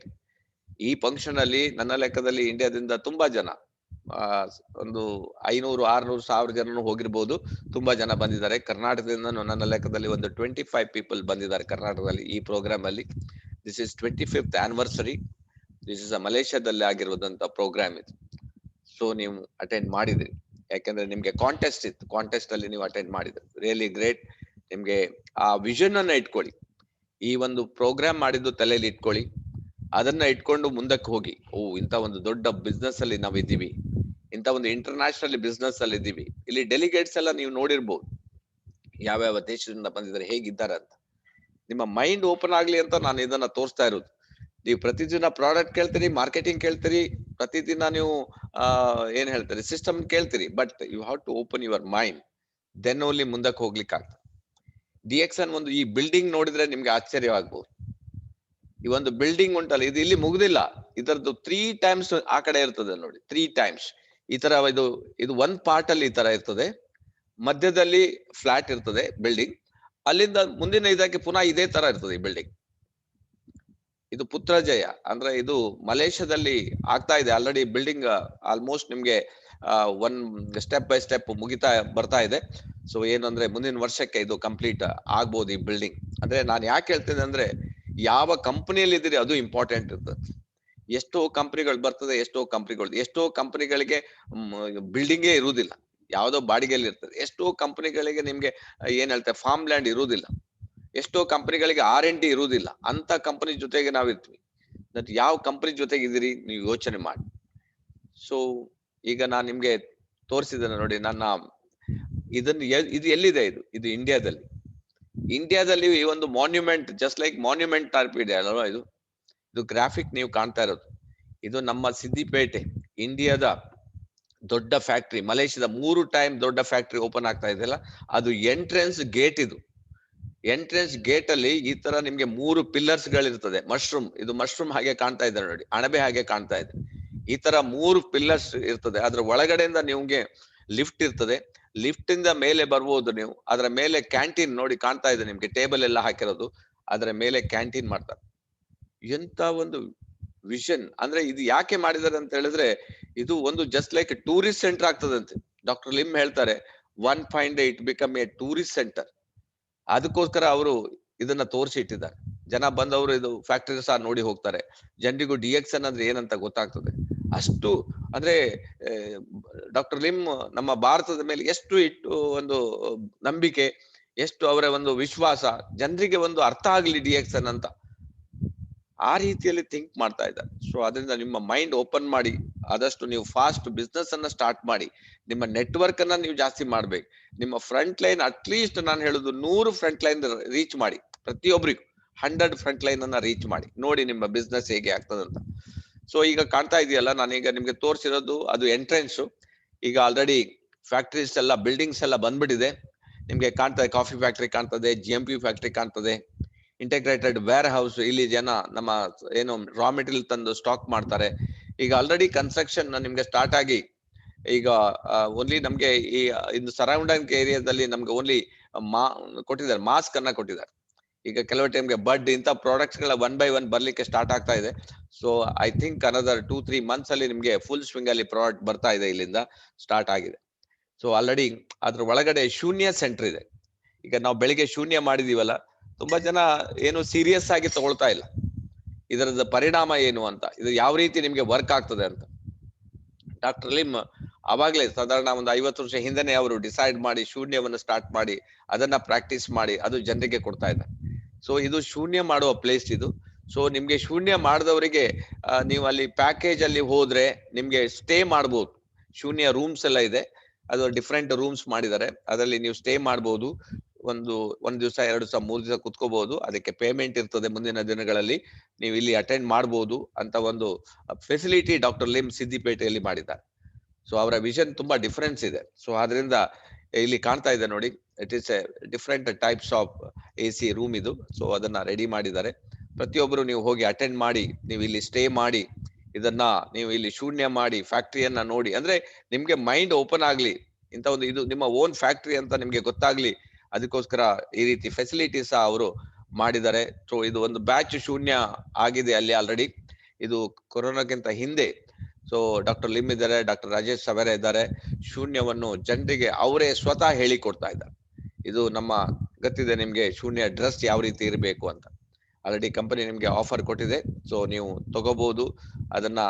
ಈ ಫಂಕ್ಷನ್ ಅಲ್ಲಿ ನನ್ನ ಲೆಕ್ಕದಲ್ಲಿ ಇಂಡಿಯಾದಿಂದ ತುಂಬಾ ಜನ, ಒಂದು 500, 600, 1000 ಜನನು ಹೋಗಿರ್ಬೋದು. ತುಂಬಾ ಜನ ಬಂದಿದ್ದಾರೆ. ಕರ್ನಾಟಕದಿಂದ ನನ್ನ ಲೆಕ್ಕದಲ್ಲಿ ಒಂದು 25 ಪೀಪಲ್ ಬಂದಿದ್ದಾರೆ ಕರ್ನಾಟಕದಲ್ಲಿ ಈ ಪ್ರೋಗ್ರಾಮ್ ಅಲ್ಲಿ. This is 25th anniversary. This is ಮಲೇಷ್ಯಾದಲ್ಲಿ ಆಗಿರುವಂತ ಪ್ರೋಗ್ರಾಮ್ ಇದು. ಸೊ ನೀವು ಅಟೆಂಡ್ ಮಾಡಿದ್ರಿ, ಯಾಕಂದ್ರೆ ನಿಮ್ಗೆ ಕಾಂಟೆಸ್ಟ್ ಇತ್ತು, ಕಾಂಟೆಸ್ಟ್ ಅಲ್ಲಿ ನೀವು ಅಟೆಂಡ್ ಮಾಡಿದ್ರಿ. Really great. ನಿಮ್ಗೆ ಆ ವಿಷನ್ ಅನ್ನ ಇಟ್ಕೊಳ್ಳಿ, ಈ ಒಂದು ಪ್ರೋಗ್ರಾಮ್ ಮಾಡಿದ್ದು ತಲೆಯಲ್ಲಿ ಇಟ್ಕೊಳ್ಳಿ, ಅದನ್ನ ಇಟ್ಕೊಂಡು ಮುಂದಕ್ಕೆ ಹೋಗಿ. ಇಂಥ ಒಂದು ದೊಡ್ಡ ಬಿಸ್ನೆಸ್ ಅಲ್ಲಿ ನಾವ್ ಇದ್ದೀವಿ, ಇಂಥ ಒಂದು ಇಂಟರ್ನ್ಯಾಷನಲ್ ಬಿಸ್ನೆಸ್ ಅಲ್ಲಿ ಇದ್ದೀವಿ. ಇಲ್ಲಿ ಡೆಲಿಗೇಟ್ಸ್ ಎಲ್ಲ ನೀವು ನೋಡಿರ್ಬೋದು, ಯಾವ್ಯಾವ ದೇಶದಿಂದ ಬಂದಿದ್ದಾರೆ, ಹೇಗಿದ್ದಾರೆ ಅಂತ. ನಿಮ್ಮ ಮೈಂಡ್ ಓಪನ್ ಆಗ್ಲಿ ಅಂತ ನಾನು ಇದನ್ನ ತೋರಿಸ್ತಾ ಇರೋದು. ನೀವು ಪ್ರತಿದಿನ ಪ್ರಾಡಕ್ಟ್ ಕೇಳ್ತೀರಿ, ಮಾರ್ಕೆಟಿಂಗ್ ಕೇಳ್ತೀರಿ, ಪ್ರತಿದಿನ ನೀವು ಏನ್ ಹೇಳ್ತೀರಿ, ಸಿಸ್ಟಮ್ ಕೇಳ್ತೀರಿ. But you have to open your mind, then only ಮುಂದಕ್ಕೆ ಹೋಗ್ಲಿಕ್ಕೆ ಆಗ್ತದೆ. DXN ಒಂದು ಈ ಬಿಲ್ಡಿಂಗ್ ನೋಡಿದ್ರೆ ನಿಮ್ಗೆ ಆಶ್ಚರ್ಯವಾಗ್ಬೋದು. ಈ ಒಂದು ಬಿಲ್ಡಿಂಗ್ ಉಂಟಲ್ಲ, ಇದು ಇಲ್ಲಿ ಮುಗ್ದಿಲ್ಲ, ಇದರದ್ದು 3 times ಆ ಕಡೆ ಇರ್ತದೆ ನೋಡಿ. 3 times ಈ ತರ ಇದು ಒಂದ್ ಪಾರ್ಟ್ ಅಲ್ಲಿ ಈ ತರ ಇರ್ತದೆ, ಮಧ್ಯದಲ್ಲಿ ಫ್ಲಾಟ್ ಇರ್ತದೆ ಬಿಲ್ಡಿಂಗ್, ಅಲ್ಲಿಂದ ಮುಂದಿನ ಇದಕ್ಕೆ ಪುನಃ ಇದೇ ತರ ಇರ್ತದೆ ಈ ಬಿಲ್ಡಿಂಗ್. ಇದು ಪುತ್ರಜಯ ಅಂದ್ರೆ ಇದು ಮಲೇಷ್ಯಾದಲ್ಲಿ ಆಗ್ತಾ ಇದೆ ಆಲ್ರೆಡಿ. ಬಿಲ್ಡಿಂಗ್ ಆಲ್ಮೋಸ್ಟ್ ನಿಮ್ಗೆ ಸ್ಟೆಪ್ ಬೈ ಸ್ಟೆಪ್ ಮುಗಿತಾ ಬರ್ತಾ ಇದೆ. ಸೊ ಏನು ಅಂದ್ರೆ ಮುಂದಿನ ವರ್ಷಕ್ಕೆ ಇದು ಕಂಪ್ಲೀಟ್ ಆಗ್ಬೋದು ಈ ಬಿಲ್ಡಿಂಗ್. ಅಂದ್ರೆ ನಾನು ಯಾಕೆ ಹೇಳ್ತೇನೆ ಅಂದ್ರೆ, ಯಾವ ಕಂಪನಿಯಲ್ಲಿ ಇದ್ದೀರಿ ಅದು ಇಂಪಾರ್ಟೆಂಟ್ ಇರ್ತದೆ. ಎಷ್ಟೋ ಕಂಪನಿಗಳು ಬರ್ತದೆ, ಎಷ್ಟೋ ಕಂಪನಿಗಳಿಗೆ ಬಿಲ್ಡಿಂಗೇ ಇರುವುದಿಲ್ಲ, ಯಾವ್ದೋ ಬಾಡಿಗೆಯಲ್ಲಿ ಇರ್ತದೆ. ಎಷ್ಟೋ ಕಂಪನಿಗಳಿಗೆ ನಿಮ್ಗೆ ಏನ್ ಹೇಳ್ತಾರೆ, ಫಾರ್ಮ್ ಲ್ಯಾಂಡ್ ಇರುವುದಿಲ್ಲ. ಎಷ್ಟೋ ಕಂಪನಿಗಳಿಗೆ R&D ಇರುವುದಿಲ್ಲ. ಅಂತ ಕಂಪನಿ ಜೊತೆಗೆ ನಾವಿರ್ತೀವಿ. ಯಾವ ಕಂಪನಿ ಜೊತೆಗೆ ಇದ್ದೀರಿ ನೀವು ಯೋಚನೆ ಮಾಡಿ. ಸೊ ಈಗ ನಾನು ನಿಮ್ಗೆ ತೋರಿಸಿದ್ದೇನೆ ನೋಡಿ, ನನ್ನ ಇದು ಎಲ್ಲಿದೆ, ಇದು ಇಂಡಿಯಾದಲ್ಲಿ ಈ ಒಂದು monument, just like monument type ಇದೆ ಅಲ್ವಾ, ಇದು ಗ್ರಾಫಿಕ್ ನೀವು ಕಾಣ್ತಾ ಇರೋದು. ಇದು ನಮ್ಮ ಸಿದ್ದಿಪೇಟೆ, ಇಂಡಿಯಾದ ದೊಡ್ಡ ಫ್ಯಾಕ್ಟ್ರಿ. ಮಲೇಷ್ಯಾದ 3 ಟೈಮ್ ದೊಡ್ಡ ಫ್ಯಾಕ್ಟ್ರಿ ಓಪನ್ ಆಗ್ತಾ ಇದೆಯಲ್ಲ, ಅದು ಎಂಟ್ರೆನ್ಸ್ ಗೇಟ್. ಇದು ಎಂಟ್ರೆನ್ಸ್ ಗೇಟ್ ಅಲ್ಲಿ ಈ ತರ ನಿಮ್ಗೆ 3 ಪಿಲ್ಲರ್ಸ್ ಗಳಿರ್ತದೆ. ಇದು ಮಶ್ರೂಮ್ ಹಾಗೆ ಕಾಣ್ತಾ ಇದೆ ನೋಡಿ, ಅಣಬೆ ಹಾಗೆ ಕಾಣ್ತಾ ಇದೆ. ಈ ತರ 3 ಪಿಲ್ಲರ್ಸ್ ಇರ್ತದೆ. ಅದ್ರ ಒಳಗಡೆಯಿಂದ ನಿಮ್ಗೆ ಲಿಫ್ಟ್ ಇರ್ತದೆ. ಲಿಫ್ಟ್ ಇಂದ ಮೇಲೆ ಬರ್ಬೋದು ನೀವು. ಅದರ ಮೇಲೆ ಕ್ಯಾಂಟೀನ್ ನೋಡಿ ಕಾಣ್ತಾ ಇದೆ ನಿಮ್ಗೆ, ಟೇಬಲ್ ಎಲ್ಲ ಹಾಕಿರೋದು, ಅದರ ಮೇಲೆ ಕ್ಯಾಂಟೀನ್ ಮಾಡ್ತಾರೆ. ಎಂತ ಒಂದು ವಿಷನ್ ಅಂದ್ರೆ, ಇದು ಯಾಕೆ ಮಾಡಿದ್ದಾರೆ ಅಂತ ಹೇಳಿದ್ರೆ, ಇದು ಒಂದು ಜಸ್ಟ್ ಲೈಕ್ ಟೂರಿಸ್ಟ್ ಸೆಂಟರ್ ಆಗ್ತದಂತೆ. ಡಾಕ್ಟರ್ ಲಿಮ್ ಹೇಳ್ತಾರೆ, 1 fine day it become a tourist center. ಅದಕ್ಕೋಸ್ಕರ ಅವರು ಇದನ್ನ ತೋರಿಸಿ ಇಟ್ಟಿದ್ದಾರೆ. ಜನ ಬಂದವರು ಇದು ಫ್ಯಾಕ್ಟರಿ ಸಹ ನೋಡಿ ಹೋಗ್ತಾರೆ. ಜನರಿಗೂ DXN ಅಂದ್ರೆ ಏನಂತ ಗೊತ್ತಾಗ್ತದೆ. ಅಷ್ಟು ಅಂದ್ರೆ ಡಾಕ್ಟರ್ ಲಿಮ್ ನಮ್ಮ ಭಾರತದ ಮೇಲೆ ಎಷ್ಟು ಒಂದು ನಂಬಿಕೆ, ಎಷ್ಟು ಅವರ ಒಂದು ವಿಶ್ವಾಸ, ಜನರಿಗೆ ಒಂದು ಅರ್ಥ ಆಗ್ಲಿ DXN ಅಂತ, ಆ ರೀತಿಯಲ್ಲಿ ಥಿಂಕ್ ಮಾಡ್ತಾ ಇದ್ದಾರೆ. ಸೊ ಅದರಿಂದ ನಿಮ್ಮ ಮೈಂಡ್ ಓಪನ್ ಮಾಡಿ, ಆದಷ್ಟು ನೀವು ಫಾಸ್ಟ್ ಬಿಸ್ನೆಸ್ ಅನ್ನ ಸ್ಟಾರ್ಟ್ ಮಾಡಿ. ನಿಮ್ಮ ನೆಟ್ವರ್ಕ್ ಅನ್ನ ನೀವು ಜಾಸ್ತಿ ಮಾಡ್ಬೇಕು. ನಿಮ್ಮ ಫ್ರಂಟ್ ಲೈನ್ ಅಟ್ಲೀಸ್ಟ್ ನಾನು ಹೇಳುದು 100 ಫ್ರಂಟ್ ಲೈನ್ ರೀಚ್ ಮಾಡಿ. ಪ್ರತಿಯೊಬ್ಬರಿಗೂ 100 ಫ್ರಂಟ್ ಲೈನ್ ಅನ್ನ ರೀಚ್ ಮಾಡಿ. ನೋಡಿ ನಿಮ್ಮ ಬಿಸ್ನೆಸ್ ಹೇಗೆ ಆಗ್ತದಂತ. ಸೊ ಈಗ ಕಾಣ್ತಾ ಇದೆಯಲ್ಲ, ನಾನೀಗ ನಿಮ್ಗೆ ತೋರಿಸಿರೋದು ಅದು ಎಂಟ್ರೆನ್ಸ್. ಈಗ ಆಲ್ರೆಡಿ ಫ್ಯಾಕ್ಟರೀಸ್ ಎಲ್ಲ, ಬಿಲ್ಡಿಂಗ್ಸ್ ಎಲ್ಲ ಬಂದ್ಬಿಟ್ಟಿದೆ. ನಿಮ್ಗೆ ಕಾಣ್ತದೆ, ಕಾಫಿ ಫ್ಯಾಕ್ಟರಿ ಕಾಣ್ತದೆ, GMP ಫ್ಯಾಕ್ಟರಿ ಕಾಣ್ತದೆ, ಇಂಟಿಗ್ರೇಟೆಡ್ ವೇರ್ ಹೌಸ್. ಇಲ್ಲಿ ಜನ ನಮ್ಮ ಏನು ರಾ ಮೆಟೀರಿಯಲ್ ತಂದು ಸ್ಟಾಕ್ ಮಾಡ್ತಾರೆ. ಈಗ ಆಲ್ರೆಡಿ ಕನ್ಸ್ಟ್ರಕ್ಷನ್ ನಿಮ್ಗೆ ಸ್ಟಾರ್ಟ್ ಆಗಿ, ಈಗ ಓನ್ಲಿ ನಮ್ಗೆ ಈ ಸರೌಂಡಿಂಗ್ ಏರಿಯಾದಲ್ಲಿ ನಮ್ಗೆ ಓನ್ಲಿ ಕೊಟ್ಟಿದ್ದಾರೆ, ಮಾಸ್ಕ್ ಅನ್ನ ಕೊಟ್ಟಿದ್ದಾರೆ. ಈಗ ಕೆಲವು ಟೈಮ್ಗೆ ಬಡ್ ಇಂಥ ಪ್ರಾಡಕ್ಟ್ಸ್ ಗಳ 1 by 1 ಬರ್ಲಿಕ್ಕೆ ಸ್ಟಾರ್ಟ್ ಆಗ್ತಾ ಇದೆ. So I think another 2-3 months ಅಲ್ಲಿ ನಿಮ್ಗೆ ಫುಲ್ ಸ್ವಿಂಗ್ ಅಲ್ಲಿ ಪ್ರಾಡಕ್ಟ್ ಬರ್ತಾ ಇದೆ, ಇಲ್ಲಿಂದ ಸ್ಟಾರ್ಟ್ ಆಗಿದೆ. ಸೊ ಆಲ್ರೆಡಿ ಅದ್ರ ಒಳಗಡೆ ಶೂನ್ಯ ಸೆಂಟರ್ ಇದೆ. ಈಗ ನಾವು ಬೆಳಿಗ್ಗೆ ಶೂನ್ಯ ಮಾಡಿದೀವಲ್ಲ, ತುಂಬಾ ಜನ ಏನು ಸೀರಿಯಸ್ ಆಗಿ ತಗೊಳ್ತಾ ಇಲ್ಲ ಇದರದ ಪರಿಣಾಮ ಏನು ಅಂತ, ಇದು ಯಾವ ರೀತಿ ನಿಮ್ಗೆ ವರ್ಕ್ ಆಗ್ತದೆ ಅಂತ. ಡಾಕ್ಟರ್ ಲಿಮ್ ಅವಾಗ್ಲೇ ಸಾಧಾರಣ ಒಂದು 50 ವರ್ಷ ಹಿಂದೆನೆ ಅವರು ಡಿಸೈಡ್ ಮಾಡಿ ಶೂನ್ಯವನ್ನು ಸ್ಟಾರ್ಟ್ ಮಾಡಿ ಅದನ್ನ ಪ್ರಾಕ್ಟೀಸ್ ಮಾಡಿ ಅದು ಜನರಿಗೆ ಕೊಡ್ತಾ ಇದ್ದಾರೆ. ಸೊ ಇದು ಶೂನ್ಯ ಮಾಡುವ ಪ್ಲೇಸ್ ಇದು. ಸೊ ನಿಮ್ಗೆ ಶೂನ್ಯ ಮಾಡಿದವರಿಗೆ ನೀವು ಅಲ್ಲಿ ಪ್ಯಾಕೇಜ್ ಅಲ್ಲಿ ಹೋದ್ರೆ ನಿಮ್ಗೆ ಸ್ಟೇ ಮಾಡ್ಬೋದು. ಶೂನ್ಯ ರೂಮ್ಸ್ ಎಲ್ಲ ಇದೆ, ಅದು ಡಿಫ್ರೆಂಟ್ ರೂಮ್ಸ್ ಮಾಡಿದ್ದಾರೆ, ಅದರಲ್ಲಿ ನೀವು ಸ್ಟೇ ಮಾಡ್ಬೋದು. ಒಂದ್ ದಿವಸ 2 ದಿವಸ 3 ದಿವಸ ಕುತ್ಕೋಬಹುದು. ಅದಕ್ಕೆ ಪೇಮೆಂಟ್ ಇರ್ತದೆ. ಮುಂದಿನ ದಿನಗಳಲ್ಲಿ ನೀವು ಇಲ್ಲಿ ಅಟೆಂಡ್ ಮಾಡ್ಬೋದು ಅಂತ ಒಂದು ಫೆಸಿಲಿಟಿ ಡಾಕ್ಟರ್ ಲಿಮ್ ಸಿದ್ದಿಪೇಟೆಯಲ್ಲಿ ಮಾಡಿದ್ದಾರೆ. ಸೊ ಅವರ ವಿಷನ್ ತುಂಬಾ ಡಿಫರೆನ್ಸ್ ಇದೆ. ಸೊ ಆದ್ರಿಂದ ಇಲ್ಲಿ ಕಾಣ್ತಾ ಇದೆ ನೋಡಿ, it is A different types of AC room ಇದು. ಸೊ ಅದನ್ನ ರೆಡಿ ಮಾಡಿದ್ದಾರೆ. ಪ್ರತಿಯೊಬ್ಬರು ನೀವು ಹೋಗಿ ಅಟೆಂಡ್ ಮಾಡಿ, ನೀವು ಇಲ್ಲಿ ಸ್ಟೇ ಮಾಡಿ, ಇದನ್ನ ನೀವು ಇಲ್ಲಿ ಶೂನ್ಯ ಮಾಡಿ ಫ್ಯಾಕ್ಟ್ರಿಯನ್ನ ನೋಡಿ, ಅಂದ್ರೆ ನಿಮ್ಗೆ ಮೈಂಡ್ ಓಪನ್ ಆಗ್ಲಿ, ಇಂತ ಒಂದು ಇದು ನಿಮ್ಮ ಓನ್ ಫ್ಯಾಕ್ಟ್ರಿ ಅಂತ ನಿಮ್ಗೆ ಗೊತ್ತಾಗ್ಲಿ, ಅದಕ್ಕೋಸ್ಕರ ಈ ರೀತಿ ಫೆಸಿಲಿಟೀಸ್ ಅವರು ಮಾಡಿದ್ದಾರೆ. ಸೊ ಇದು ಒಂದು ಬ್ಯಾಚ್ ಶೂನ್ಯ ಆಗಿದೆ ಅಲ್ಲಿ ಆಲ್ರೆಡಿ, ಇದು ಕೊರೋನಾಕ್ಕಿಂತ ಹಿಂದೆ. ಸೊ ಡಾಕ್ಟರ್ ಲಿಮ್ ಇದ್ದಾರೆ, ಡಾಕ್ಟರ್ ರಾಜೇಶ್ ಸವೇರೆ ಇದ್ದಾರೆ. ಶೂನ್ಯವನ್ನು ಜನರಿಗೆ ಅವರೇ ಸ್ವತಃ ಹೇಳಿಕೊಡ್ತಾ ಇದ್ದಾರೆ. ಇದು ನಮ್ಮ ಗೊತ್ತಿದೆ ನಿಮ್ಗೆ ಶೂನ್ಯ ಡ್ರೆಸ್ ಯಾವ ರೀತಿ ಇರಬೇಕು ಅಂತ. ಆಲ್ರೆಡಿ ಕಂಪನಿ ನಿಮ್ಗೆ ಆಫರ್ ಕೊಟ್ಟಿದೆ. ಸೊ ನೀವು ತಗೋಬಹುದು ಅದನ್ನ.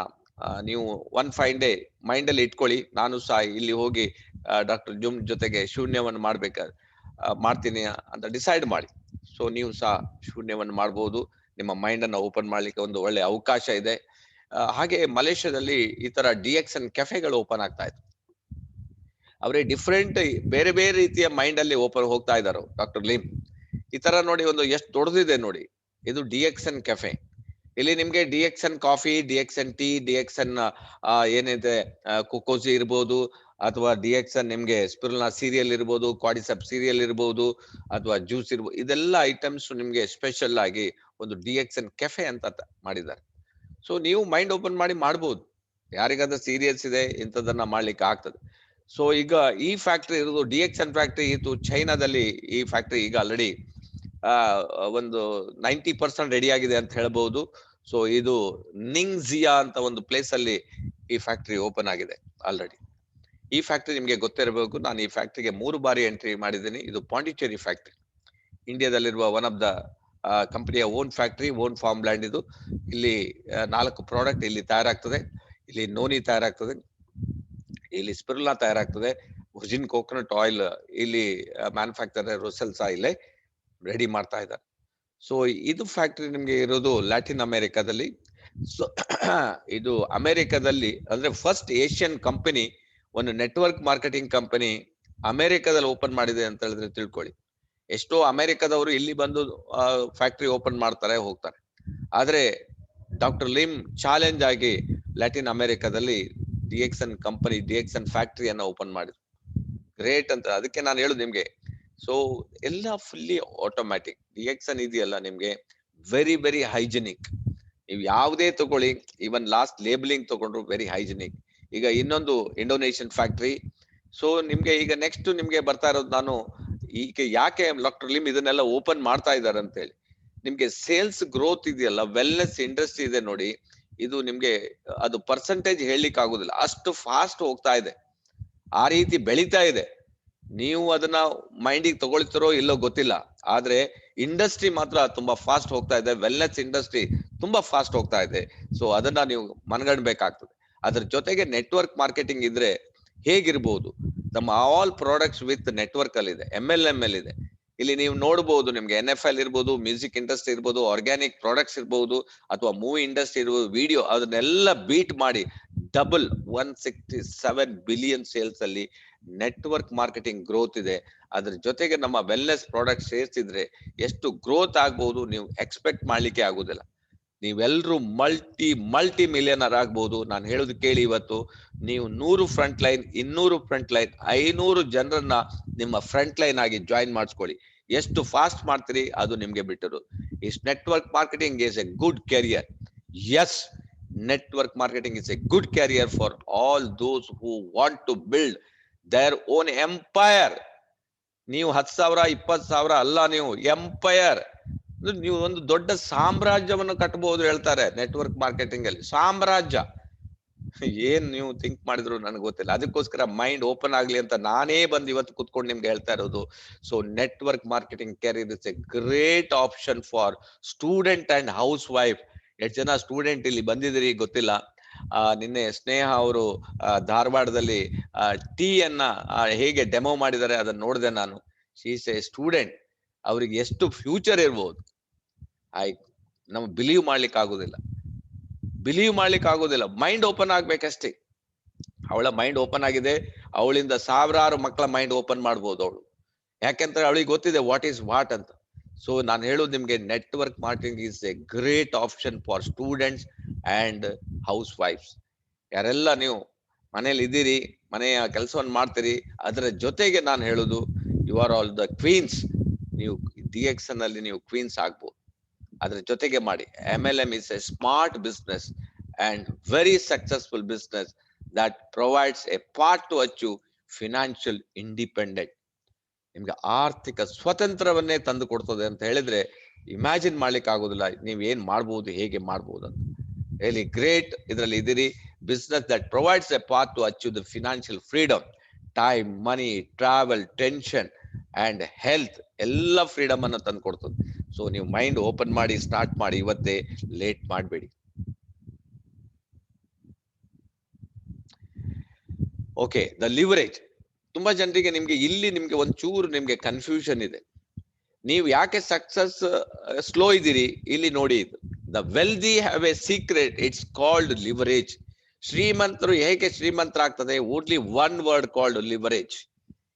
ನೀವು 1 fine day ಮೈಂಡ್ ಅಲ್ಲಿ ಇಟ್ಕೊಳ್ಳಿ, ನಾನು ಸಹ ಇಲ್ಲಿ ಹೋಗಿ ಡಾಕ್ಟರ್ ಜುಮ್ ಜೊತೆಗೆ ಶೂನ್ಯವನ್ನು ಮಾಡ್ತೀನಿ ಅಂತ ಡಿಸೈಡ್ ಮಾಡಿ. ಸೊ ನೀವು ಸಹ ಶೂನ್ಯವನ್ನು ಮಾಡ್ಬೋದು. ನಿಮ್ಮ ಮೈಂಡ್ ಅನ್ನ ಓಪನ್ ಮಾಡ್ಲಿಕ್ಕೆ ಒಂದು ಒಳ್ಳೆ ಅವಕಾಶ ಇದೆ. ಹಾಗೆ ಮಲೇಷ್ಯಾದಲ್ಲಿ ಈ ತರ DXN ಕೆಫೆಗಳು ಓಪನ್ ಆಗ್ತಾ ಇತ್ತು. ಅವರೇ ಡಿಫ್ರೆಂಟ್ ಬೇರೆ ಬೇರೆ ರೀತಿಯ ಮೈಂಡ್ ಅಲ್ಲಿ ಓಪನ್ ಹೋಗ್ತಾ ಇದ್ದಾರೆ ಡಾಕ್ಟರ್ ಲಿಮ್. ಈ ತರ ನೋಡಿ, ಒಂದು ಎಷ್ಟು ದೊಡ್ಡದಿದೆ ನೋಡಿ, ಇದು DXN ಕೆಫೆ. ಇಲ್ಲಿ ನಿಮ್ಗೆ DXN coffee, DXN tea, DXN ಏನಿದೆ ಕೋಕೋಸಿ ಇರ್ಬೋದು, ಅಥವಾ DXN ನಿಮ್ಗೆ ಸ್ಪಿರುಲಿನಾ ಸೀರಿಯಲ್ ಇರ್ಬೋದು, ಕ್ವಾಡಿಸಪ್ ಸೀರಿಯಲ್ ಇರ್ಬೋದು, ಅಥವಾ ಜ್ಯೂಸ್ ಇರ್ಬೋದು, ಇದೆಲ್ಲ ಐಟಮ್ಸ್ ನಿಮ್ಗೆ ಸ್ಪೆಷಲ್ ಆಗಿ ಒಂದು DXN ಕೆಫೆ ಅಂತ ಮಾಡಿದ್ದಾರೆ. ಸೊ ನೀವು ಮೈಂಡ್ ಓಪನ್ ಮಾಡಿ ಮಾಡ್ಬೋದು. ಯಾರಿಗಾದ್ರೂ ಸೀರಿಯಸ್ ಇದೆ ಇಂಥದನ್ನ ಮಾಡ್ಲಿಕ್ಕೆ ಆಗ್ತದೆ. ಸೊ ಈಗ ಈ ಫ್ಯಾಕ್ಟ್ರಿ ಇರೋದು DXN ಫ್ಯಾಕ್ಟ್ರಿ ಇತ್ತು ಚೈನಾದಲ್ಲಿ. ಈ ಫ್ಯಾಕ್ಟ್ರಿ ಈಗ ಆಲ್ರೆಡಿ ಒಂದು 90% ರೆಡಿ ಆಗಿದೆ ಅಂತ ಹೇಳ್ಬಹುದು. ಸೊ ಇದು ನಿಂಗ್ಜಿಯಾ ಅಂತ ಒಂದು ಪ್ಲೇಸ್ ಅಲ್ಲಿ ಈ ಫ್ಯಾಕ್ಟ್ರಿ ಓಪನ್ ಆಗಿದೆ ಆಲ್ರೆಡಿ. ಈ ಫ್ಯಾಕ್ಟ್ರಿ ನಿಮ್ಗೆ ಗೊತ್ತಿರಬೇಕು, ನಾನು ಈ ಫ್ಯಾಕ್ಟ್ರಿಗೆ 3 ಬಾರಿ ಎಂಟ್ರಿ ಮಾಡಿದ್ದೀನಿ. ಇದು ಪಾಂಡಿಚೇರಿ ಫ್ಯಾಕ್ಟ್ರಿ, ಇಂಡಿಯಾದಲ್ಲಿರುವ ಒನ್ ಆಫ್ ದ ಕಂಪನಿಯ own factory, own farm land ಇದು. ಇಲ್ಲಿ 4 ಪ್ರಾಡಕ್ಟ್ ಇಲ್ಲಿ ತಯಾರಾಗ್ತದೆ. ಇಲ್ಲಿ ನೋನಿ ತಯಾರಾಗ್ತದೆ, ಇಲ್ಲಿ ಸ್ಪಿರುಲಿನಾ ತಯಾರಾಗ್ತದೆ, ವರ್ಜಿನ್ ಕೋಕೋನಟ್ ಆಯಿಲ್ ಇಲ್ಲಿ ಮ್ಯಾನುಫ್ಯಾಕ್ಚರ್ ರುಸೆಲ್ ಸಹ ಇಲ್ಲೇ ರೆಡಿ ಮಾಡ್ತಾ ಇದ್ದಾರೆ. ಸೊ ಇದು ಫ್ಯಾಕ್ಟ್ರಿ ನಿಮ್ಗೆ ಇರೋದು ಲ್ಯಾಟಿನ್ ಅಮೆರಿಕಾದಲ್ಲಿ. ಸೊ ಇದು ಅಮೆರಿಕಾದಲ್ಲಿ ಅಂದ್ರೆ ಫಸ್ಟ್ ಏಷ್ಯನ್ ಕಂಪನಿ, ಒಂದು ನೆಟ್ವರ್ಕ್ ಮಾರ್ಕೆಟಿಂಗ್ ಕಂಪನಿ ಅಮೆರಿಕಾದಲ್ಲಿ ಓಪನ್ ಮಾಡಿದೆ ಅಂತ ಹೇಳಿದ್ರೆ ತಿಳ್ಕೊಳ್ಳಿ. ಎಷ್ಟೋ ಅಮೆರಿಕದವರು ಇಲ್ಲಿ ಬಂದು ಫ್ಯಾಕ್ಟ್ರಿ ಓಪನ್ ಮಾಡ್ತಾರೆ, ಹೋಗ್ತಾರೆ. ಆದ್ರೆ ಡಾಕ್ಟರ್ ಲಿಮ್ ಚಾಲೆಂಜ್ ಆಗಿ ಲ್ಯಾಟಿನ್ ಅಮೆರಿಕಾದಲ್ಲಿ DXN ಕಂಪನಿ, DXN ಫ್ಯಾಕ್ಟ್ರಿಯನ್ನ ಓಪನ್ ಮಾಡಿದ್ರು. ಗ್ರೇಟ್ ಅಂತ. ಅದಕ್ಕೆ ನಾನು ಹೇಳುದು ನಿಮ್ಗೆ, ಸೊ ಎಲ್ಲ ಫುಲ್ಲಿ ಆಟೋಮ್ಯಾಟಿಕ್. DXN ಇದೆಯಲ್ಲ ನಿಮ್ಗೆ ವೆರಿ ವೆರಿ ಹೈಜಿನಿಕ್. ನೀವು ಯಾವುದೇ ತಗೊಳ್ಳಿ, ಈವನ್ ಲಾಸ್ಟ್ ಲೇಬಲಿಂಗ್ ತಗೊಂಡ್ರು ವೆರಿ ಹೈಜಿನಿಕ್. ಈಗ ಇನ್ನೊಂದು ಇಂಡೋನೇಷಿಯನ್ ಫ್ಯಾಕ್ಟ್ರಿ. ಸೊ ನಿಮ್ಗೆ ಈಗ ನೆಕ್ಸ್ಟ್ ನಿಮ್ಗೆ ಬರ್ತಾ ಇರೋದು, ನಾನು ಈಗ ಯಾಕೆ ಡಾಕ್ಟರ್ ಲಿಮ್ ಇದನ್ನೆಲ್ಲ ಓಪನ್ ಮಾಡ್ತಾ ಇದ್ದಾರೆ ಅಂತ ಹೇಳಿ, ನಿಮ್ಗೆ ಸೇಲ್ಸ್ ಗ್ರೋತ್ ಇದೆಯಲ್ಲ, ವೆಲ್ನೆಸ್ ಇಂಡಸ್ಟ್ರಿ ಇದೆ ನೋಡಿ, ಇದು ನಿಮ್ಗೆ ಅದು ಪರ್ಸೆಂಟೇಜ್ ಹೇಳಲಿಕ್ಕೆ ಆಗುದಿಲ್ಲ, ಅಷ್ಟು ಫಾಸ್ಟ್ ಹೋಗ್ತಾ ಇದೆ, ಆ ರೀತಿ ಬೆಳೀತಾ ಇದೆ. ನೀವು ಅದನ್ನ ಮೈಂಡಿಗೆ ತಗೊಳ್ತಿರೋ ಇಲ್ಲೋ ಗೊತ್ತಿಲ್ಲ, ಆದ್ರೆ ಇಂಡಸ್ಟ್ರಿ ಮಾತ್ರ ತುಂಬಾ ಫಾಸ್ಟ್ ಹೋಗ್ತಾ ಇದೆ. ವೆಲ್ನೆಸ್ ಇಂಡಸ್ಟ್ರಿ ತುಂಬಾ ಫಾಸ್ಟ್ ಹೋಗ್ತಾ ಇದೆ. ಸೊ ಅದನ್ನ ನೀವು ಮನಗಣ್ಬೇಕಾಗ್ತದೆ. ಅದ್ರ ಜೊತೆಗೆ ನೆಟ್ವರ್ಕ್ ಮಾರ್ಕೆಟಿಂಗ್ ಇದ್ರೆ ಹೇಗಿರ್ಬೋದು. ನಮ್ಮ ಆಲ್ ಪ್ರಾಡಕ್ಟ್ಸ್ ವಿತ್ ನೆಟ್ವರ್ಕ್ ಅಲ್ಲಿ ಇದೆ, MLML ಇದೆ. ಇಲ್ಲಿ ನೀವು ನೋಡ್ಬೋದು, ನಿಮ್ಗೆ NFL ಇರ್ಬೋದು, ಮ್ಯೂಸಿಕ್ ಇಂಡಸ್ಟ್ರಿ ಇರ್ಬೋದು, ಆರ್ಗ್ಯಾನಿಕ್ ಪ್ರಾಡಕ್ಟ್ಸ್ ಇರ್ಬೋದು, ಅಥವಾ ಮೂವಿ ಇಂಡಸ್ಟ್ರಿ ಇರ್ಬೋದು, ವಿಡಿಯೋ, ಅದನ್ನೆಲ್ಲ ಬೀಟ್ ಮಾಡಿ ಡಬಲ್ 167 ಬಿಲಿಯನ್ ಸೇಲ್ಸ್ ಅಲ್ಲಿ ನೆಟ್ವರ್ಕ್ ಮಾರ್ಕೆಟಿಂಗ್ ಗ್ರೋತ್ ಇದೆ. ಅದ್ರ ಜೊತೆಗೆ ನಮ್ಮ ವೆಲ್ನೆಸ್ ಪ್ರಾಡಕ್ಟ್ ಸೇರಿಸಿದ್ರೆ ಎಷ್ಟು ಗ್ರೋತ್ ಆಗ್ಬಹುದು ನೀವು ಎಕ್ಸ್ಪೆಕ್ಟ್ ಮಾಡ್ಲಿಕ್ಕೆ ಆಗುದಿಲ್ಲ. ನೀವೆಲ್ರೂ ಮಲ್ಟಿ ಮಿಲಿಯನರ್ ಆಗ್ಬಹುದು. ನಾನು ಹೇಳೋದು ಕೇಳಿ, ಇವತ್ತು ನೀವು 100 ಫ್ರಂಟ್ ಲೈನ್, 200 ಫ್ರಂಟ್ ಲೈನ್, 500 ಜನರನ್ನ ನಿಮ್ಮ ಫ್ರಂಟ್ ಲೈನ್ ಆಗಿ ಜಾಯಿನ್ ಮಾಡಿಸ್ಕೊಳ್ಳಿ. ಎಷ್ಟು ಫಾಸ್ಟ್ ಮಾಡ್ತೀರಿ ಅದು ನಿಮ್ಗೆ ಬಿಟ್ಟಿರೋದು. Is network marketing is a good career. Yes, network marketing is a good career for all those who want to build their own empire. ನೀವು 10,000 20,000 ಅಲ್ಲ, ನೀವು ಎಂಪೈರ್. ನೀವು ಒಂದು ದೊಡ್ಡ ಸಾಮ್ರಾಜ್ಯವನ್ನು ಕಟ್ಟಬಹುದು ಹೇಳ್ತಾರೆ ನೆಟ್ವರ್ಕ್ ಮಾರ್ಕೆಟಿಂಗ್ ಅಲ್ಲಿ. ಸಾಮ್ರಾಜ್ಯ ಏನ್ ನೀವು ಥಿಂಕ್ ಮಾಡಿದ್ರು ನನಗೆ ಗೊತ್ತಿಲ್ಲ. ಅದಕ್ಕೋಸ್ಕರ ಮೈಂಡ್ ಓಪನ್ ಆಗ್ಲಿ ಅಂತ ನಾನೇ ಬಂದು ಇವತ್ತು ಕುತ್ಕೊಂಡು ನಿಮ್ಗೆ ಹೇಳ್ತಾ ಇರೋದು. So network marketing career is A great option for student and house wife. ಎಷ್ಟು ಜನ ಸ್ಟೂಡೆಂಟ್ ಇಲ್ಲಿ ಬಂದಿದ್ದೀರಿ ಗೊತ್ತಿಲ್ಲ. ನಿನ್ನೆ ಸ್ನೇಹ ಅವರು ಧಾರವಾಡದಲ್ಲಿ ಟೀ ಅನ್ನ ಹೇಗೆ ಡೆಮೋ ಮಾಡಿದ್ದಾರೆ ಅದನ್ನ ನೋಡಿದೆ ನಾನು. She is a student. ಅವ್ರಿಗೆ ಎಷ್ಟು ಫ್ಯೂಚರ್ ಇರ್ಬೋದು. ನಮ್ಗೆ ಬಿಲೀವ್ ಮಾಡ್ಲಿಕ್ಕೆ ಆಗುದಿಲ್ಲ. ಮೈಂಡ್ ಓಪನ್ ಆಗ್ಬೇಕಷ್ಟೇ. ಅವಳ ಮೈಂಡ್ ಓಪನ್ ಆಗಿದೆ. ಅವಳಿಂದ ಸಾವಿರಾರು ಮಕ್ಕಳ ಮೈಂಡ್ ಓಪನ್ ಮಾಡ್ಬೋದು ಅವಳು. ಯಾಕೆಂದ್ರೆ ಅವಳಿಗೆ ಗೊತ್ತಿದೆ ವಾಟ್ ಈಸ್ ವಾಟ್ ಅಂತ. ಸೊ ನಾನು ಹೇಳೋದು ನಿಮ್ಗೆ, network marketing is A great option for students and house wives. ಯಾರೆಲ್ಲ ನೀವು ಮನೇಲಿ ಇದ್ದೀರಿ, ಮನೆಯ ಕೆಲಸವನ್ನು ಮಾಡ್ತೀರಿ, ಅದರ ಜೊತೆಗೆ ನಾನು ಹೇಳುದು, you are all the queens. ನೀವು DXN ಅಲ್ಲಿ ನೀವು ಕ್ವೀನ್ಸ್ ಆಗ್ಬೋದು. ಅದ್ರ ಜೊತೆಗೆ ಮಾಡಿ. MLM is a smart business and very successful business that provides a path to achieve financial independent. ನಿಮ್ಗೆ ಆರ್ಥಿಕ ಸ್ವತಂತ್ರವನ್ನೇ ತಂದು ಕೊಡ್ತದೆ ಅಂತ ಹೇಳಿದ್ರೆ ಇಮ್ಯಾಜಿನ್ ಮಾಡ್ಲಿಕ್ಕೆ ಆಗೋದಿಲ್ಲ ನೀವ್ ಏನ್ ಮಾಡ್ಬೋದು, ಹೇಗೆ ಮಾಡ್ಬೋದು ಅಂತ. ರಿಯಲಿ ಗ್ರೇಟ್ ಇದರಲ್ಲಿ ಇದ್ದೀರಿ. Business that provides a path to achieve the financial freedom, time, money, travel, tension and health ಎಲ್ಲ ಫ್ರೀಡಮ್ ಅನ್ನು ತಂದು ಕೊಡ್ತದೆ. ಸೊ ನೀವು ಮೈಂಡ್ ಓಪನ್ ಮಾಡಿ ಸ್ಟಾರ್ಟ್ ಮಾಡಿ, ಇವತ್ತೇ, ಲೇಟ್ ಮಾಡಬೇಡಿ. Okay, the leverage. ತುಂಬಾ ಜನರಿಗೆ ನಿಮ್ಗೆ ಒಂಚೂರು ನಿಮ್ಗೆ ಕನ್ಫ್ಯೂಷನ್ ಇದೆ. ನೀವು ಯಾಕೆ ಸಕ್ಸಸ್ ಸ್ಲೋ ಇದ್ದೀರಿ ಇಲ್ಲಿ ನೋಡಿ. The wealthy have a secret, it's called leverage. ಶ್ರೀಮಂತರು ಹೇಗೆ ಶ್ರೀಮಂತರಾಗ್ತದೆ? Only one word called leverage.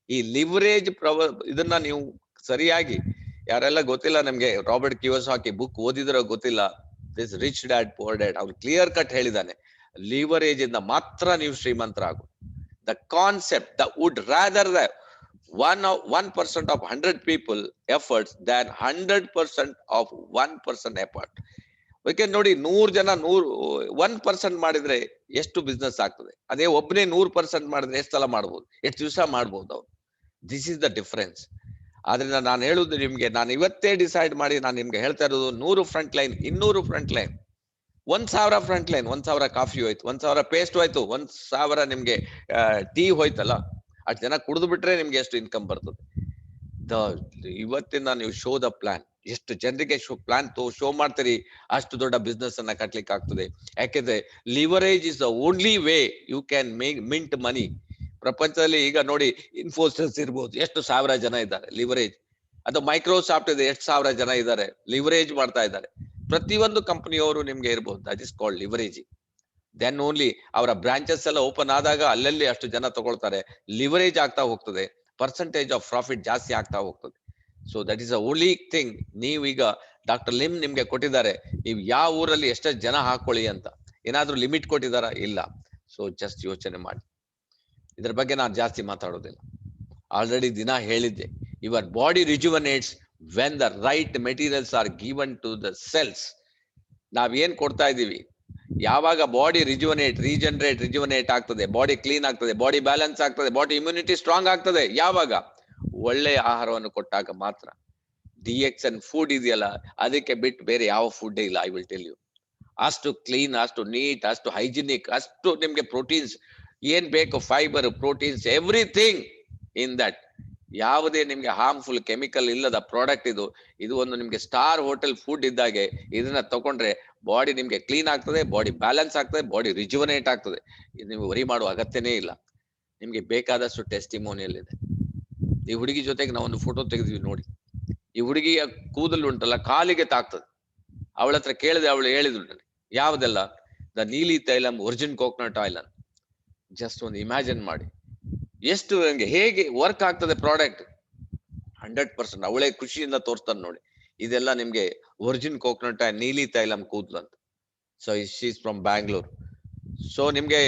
ಈ ಲಿವರೇಜ್ ಇದನ್ನ ನೀವು ಸರಿಯಾಗಿ, ಯಾರೆಲ್ಲ ಗೊತ್ತಿಲ್ಲ ನಮ್ಗೆ, ರಾಬರ್ಟ್ ಕಿಯೋಸಾಕಿ ಬುಕ್ ಓದಿದ್ರೋ ಗೊತ್ತಿಲ್ಲ, this rich dad poor dad, ಅವ್ರು ಕ್ಲಿಯರ್ ಕಟ್ ಹೇಳಿದಾನೆ, ಲಿವರೇಜ್ ಇಂದ ಮಾತ್ರ ನೀವು ಶ್ರೀಮಂತರಾಗು. The concept that would rather that 1% of 100 people efforts than 100% of 1% effort. Okay ನೋಡಿ, 100 ಜನ 1% ಮಾಡಿದ್ರೆ ಎಷ್ಟು ಬಿಸ್ನೆಸ್ ಆಗ್ತದೆ? ಅದೇ ಒಬ್ಬನೇ 100% ಮಾಡಿದ್ರೆ ಎಷ್ಟು ಸಲ ಮಾಡ್ಬೋದು, ಎಷ್ಟು ದಿವಸ ಮಾಡ್ಬೋದು ಅವ್ರು. This is the difference. ಆದ್ರಿಂದ ನಾನು ಹೇಳುದು ನಿಮ್ಗೆ, ನಾನು ಇವತ್ತೇ ಡಿಸೈಡ್ ಮಾಡಿ ನಾನು ನಿಮ್ಗೆ ಹೇಳ್ತಾ ಇರೋದು, 100 front line, 200 front line, 1000 front line, 1000 coffee ಹೋಯ್ತು, 1000 ಪೇಸ್ಟ್ ಹೋಯ್ತು, 1000 ನಿಮ್ಗೆ ಟೀ ಹೋಯ್ತಲ್ಲ, ಅಷ್ಟು ಜನ ಕುಡಿದು ಬಿಟ್ರೆ ನಿಮ್ಗೆ ಎಷ್ಟು ಇನ್ಕಮ್ ಬರ್ತದೆ? ಇವತ್ತಿಂದ ನೀವು ಶೋ ದ ಪ್ಲಾನ್. ಎಷ್ಟು ಜನರಿಗೆ ಪ್ಲಾನ್ ಶೋ ಮಾಡ್ತೀರಿ, ಅಷ್ಟು ದೊಡ್ಡ ಬಿಸ್ನೆಸ್ ಅನ್ನ ಕಟ್ಲಿಕ್ಕೆ ಆಗ್ತದೆ. ಯಾಕೆಂದ್ರೆ leverage is the only way you can mint money. ಪ್ರಪಂಚದಲ್ಲಿ ಈಗ ನೋಡಿ, ಇನ್ಫೋಸಿಸ್ ಇರ್ಬೋದು, ಎಷ್ಟು 1000 ಜನ ಇದ್ದಾರೆ, ಲಿವರೇಜ್. ಅದು ಮೈಕ್ರೋಸಾಫ್ಟ್ ಇದೆ, ಎಷ್ಟು 1000 ಜನ ಇದ್ದಾರೆ, ಲಿವರೇಜ್ ಮಾಡ್ತಾ ಇದ್ದಾರೆ. ಪ್ರತಿಯೊಂದು ಕಂಪನಿಯವರು ನಿಮ್ಗೆ ಇರ್ಬೋದು. That is called leveraging. Then only ಅವರ ಬ್ರಾಂಚಸ್ ಎಲ್ಲ ಓಪನ್ ಆದಾಗ ಅಲ್ಲಲ್ಲಿ ಅಷ್ಟು ಜನ ತಗೊಳ್ತಾರೆ, ಲಿವರೇಜ್ ಆಗ್ತಾ ಹೋಗ್ತದೆ, ಪರ್ಸೆಂಟೇಜ್ ಆಫ್ ಪ್ರಾಫಿಟ್ ಜಾಸ್ತಿ ಆಗ್ತಾ ಹೋಗ್ತದೆ. So that is the only thing. ನೀವೀಗ ಡಾಕ್ಟರ್ ಲಿಮ್ ನಿಮ್ಗೆ ಕೊಟ್ಟಿದ್ದಾರೆ, ನೀವು ಯಾವ ಊರಲ್ಲಿ ಎಷ್ಟೆಷ್ಟು ಜನ ಹಾಕೊಳ್ಳಿ ಅಂತ. ಏನಾದ್ರೂ ಲಿಮಿಟ್ ಕೊಟ್ಟಿದಾರಾ? ಇಲ್ಲ. ಸೊ ಜಸ್ಟ್ ಯೋಚನೆ ಮಾಡಿ. ಇದ್ರ ಬಗ್ಗೆ ನಾನು ಜಾಸ್ತಿ ಮಾತಾಡೋದಿಲ್ಲ, ಆಲ್ರೆಡಿ ದಿನ ಹೇಳಿದ್ದೆ. Your body rejuvenates when the right materials are given to the cells. ನಾವೇನ್ ಕೊಡ್ತಾ ಇದೀವಿ, ಯಾವಾಗ ಬಾಡಿ ರಿಜುವನೇಟ್ ಆಗ್ತದೆ, ಬಾಡಿ ಕ್ಲೀನ್ ಆಗ್ತದೆ, ಬಾಡಿ ಬ್ಯಾಲೆನ್ಸ್ ಆಗ್ತದೆ, ಬಾಡಿ ಇಮ್ಯುನಿಟಿ ಸ್ಟ್ರಾಂಗ್ ಆಗ್ತದೆ, ಯಾವಾಗ ಒಳ್ಳೆಯ ಆಹಾರವನ್ನು ಕೊಟ್ಟಾಗ ಮಾತ್ರ. DXN ಫುಡ್ ಇದೆಯಲ್ಲ, ಅದಕ್ಕೆ ಬಿಟ್ಟು ಬೇರೆ ಯಾವ ಫುಡ್ ಇಲ್ಲ. I will tell you. ಅಷ್ಟು ಕ್ಲೀನ್, ಅಷ್ಟು ನೀಟ್, ಅಷ್ಟು ಹೈಜಿನಿಕ್, ಅಷ್ಟು ನಿಮ್ಗೆ ಪ್ರೋಟೀನ್ಸ್ ಏನ್ ಬೇಕು, fibre, proteins, everything in that. ಯಾವುದೇ ನಿಮ್ಗೆ ಹಾರ್ಮ್ಫುಲ್ ಕೆಮಿಕಲ್ ಇಲ್ಲದ ಪ್ರಾಡಕ್ಟ್ ಇದು ಒಂದು ನಿಮ್ಗೆ ಸ್ಟಾರ್ ಹೋಟೆಲ್ ಫುಡ್ ಇದ್ದಾಗೆ. ಇದನ್ನ ತಗೊಂಡ್ರೆ ಬಾಡಿ ನಿಮ್ಗೆ ಕ್ಲೀನ್ ಆಗ್ತದೆ, ಬಾಡಿ ಬ್ಯಾಲೆನ್ಸ್ ಆಗ್ತದೆ, ಬಾಡಿ ರಿಜುವನೇಟ್ ಆಗ್ತದೆ. ಇದು ನೀವು ವರಿ ಮಾಡುವ ಅಗತ್ಯನೇ ಇಲ್ಲ. ನಿಮ್ಗೆ ಬೇಕಾದಷ್ಟು ಟೆಸ್ಟಿಮೋನಿಯಲ್ ಇದೆ. ಈ ಹುಡುಗಿ ಜೊತೆಗೆ ನಾವು ಒಂದು ಫೋಟೋ ತೆಗೆದ್ವಿ ನೋಡಿ. ಈ ಹುಡುಗಿಯ ಕೂದಲು ಉಂಟಲ್ಲ, ಕಾಲಿಗೆ ತಾಗ್ತದೆ. ಅವಳ ಹತ್ರ ಕೇಳಿದೆ, ಅವಳು ಹೇಳಿದ್ರು ನನಗೆ, ಯಾವ್ದೆಲ್ಲ? ದ ನೀಲಿ ತೈಲಂ ಒರಿಜಿನ್ ಕೋಕೋನಟ್ ಆಯಿಲ್ ಅಂತ. ಜಸ್ಟ್ ಒಂದು ಇಮ್ಯಾಜಿನ್ ಮಾಡಿ, ಎಷ್ಟು ನಂಗೆ ಹೇಗೆ ವರ್ಕ್ ಆಗ್ತದೆ ಪ್ರಾಡಕ್ಟ್. 100% ಅವಳೇ ಖುಷಿಯಿಂದ ತೋರಿಸ್ತಾನೆ ನೋಡಿ, ಇದೆಲ್ಲ ನಿಮ್ಗೆ ಒರಿಜಿನ್ ಕೋಕೋನಟ್ ಆಯಿಲ್, ನೀಲಿ ತೈಲಂ ಕೂದಲು ಅಂತ. So she is from Bangalore. So ನಿಮ್ಗೆ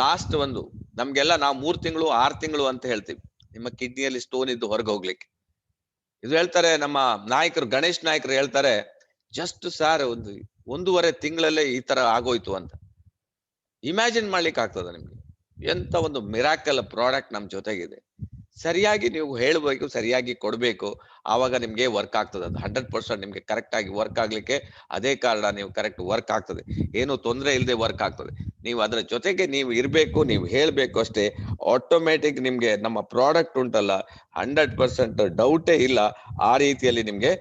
ಲಾಸ್ಟ್ ಒಂದು, ನಮ್ಗೆಲ್ಲ ನಾವು 3 ತಿಂಗಳು 6 ತಿಂಗಳು ಅಂತ ಹೇಳ್ತೀವಿ, ನಿಮ್ಮ ಕಿಡ್ನಿಯಲ್ಲಿ ಸ್ಟೋನ್ ಇದ್ದು ಹೊರಗೆ ಹೋಗ್ಲಿಕ್ಕೆ. ಇದು ಹೇಳ್ತಾರೆ ನಮ್ಮ ನಾಯಕರು, ಗಣೇಶ್ ನಾಯಕರು ಹೇಳ್ತಾರೆ, ಜಸ್ಟ್ ಸಾರ್ 1.5 ತಿಂಗಳಲ್ಲೇ ಈ ತರ ಆಗೋಯ್ತು ಅಂತ. ಇಮ್ಯಾಜಿನ್ ಮಾಡ್ಲಿಕ್ಕೆ ಆಗ್ತದ ನಿಮ್ಗೆ? ಎಂತ ಒಂದು ಮಿರಾಕಲ್ ಪ್ರಾಡಕ್ಟ್ ನಮ್ ಜೊತೆಗಿದೆ. ಸರಿಯಾಗಿ ನೀವು ಹೇಳ್ಬೇಕು, ಸರಿಯಾಗಿ ಕೊಡ್ಬೇಕು. ಆವಾಗ ನಿಮ್ಗೆ ವರ್ಕ್ ಆಗ್ತದೆ. ಅದು 100% ನಿಮ್ಗೆ ಕರೆಕ್ಟ್ ಆಗಿ ವರ್ಕ್ ಆಗ್ಲಿಕ್ಕೆ ಅದೇ ಕಾರಣ. ನೀವು ಕರೆಕ್ಟ್ ವರ್ಕ್ ಆಗ್ತದೆ, ಏನು ತೊಂದರೆ ಇಲ್ಲದೆ ವರ್ಕ್ ಆಗ್ತದೆ. ನೀವು ಅದರ ಜೊತೆಗೆ ನೀವು ಇರ್ಬೇಕು, ನೀವು ಹೇಳ್ಬೇಕು ಅಷ್ಟೇ. ಆಟೋಮೆಟಿಕ್ ನಿಮ್ಗೆ ನಮ್ಮ ಪ್ರಾಡಕ್ಟ್ ಉಂಟಲ್ಲ, 100% ಡೌಟೇ ಇಲ್ಲ, ಆ ರೀತಿಯಲ್ಲಿ ನಿಮ್ಗೆ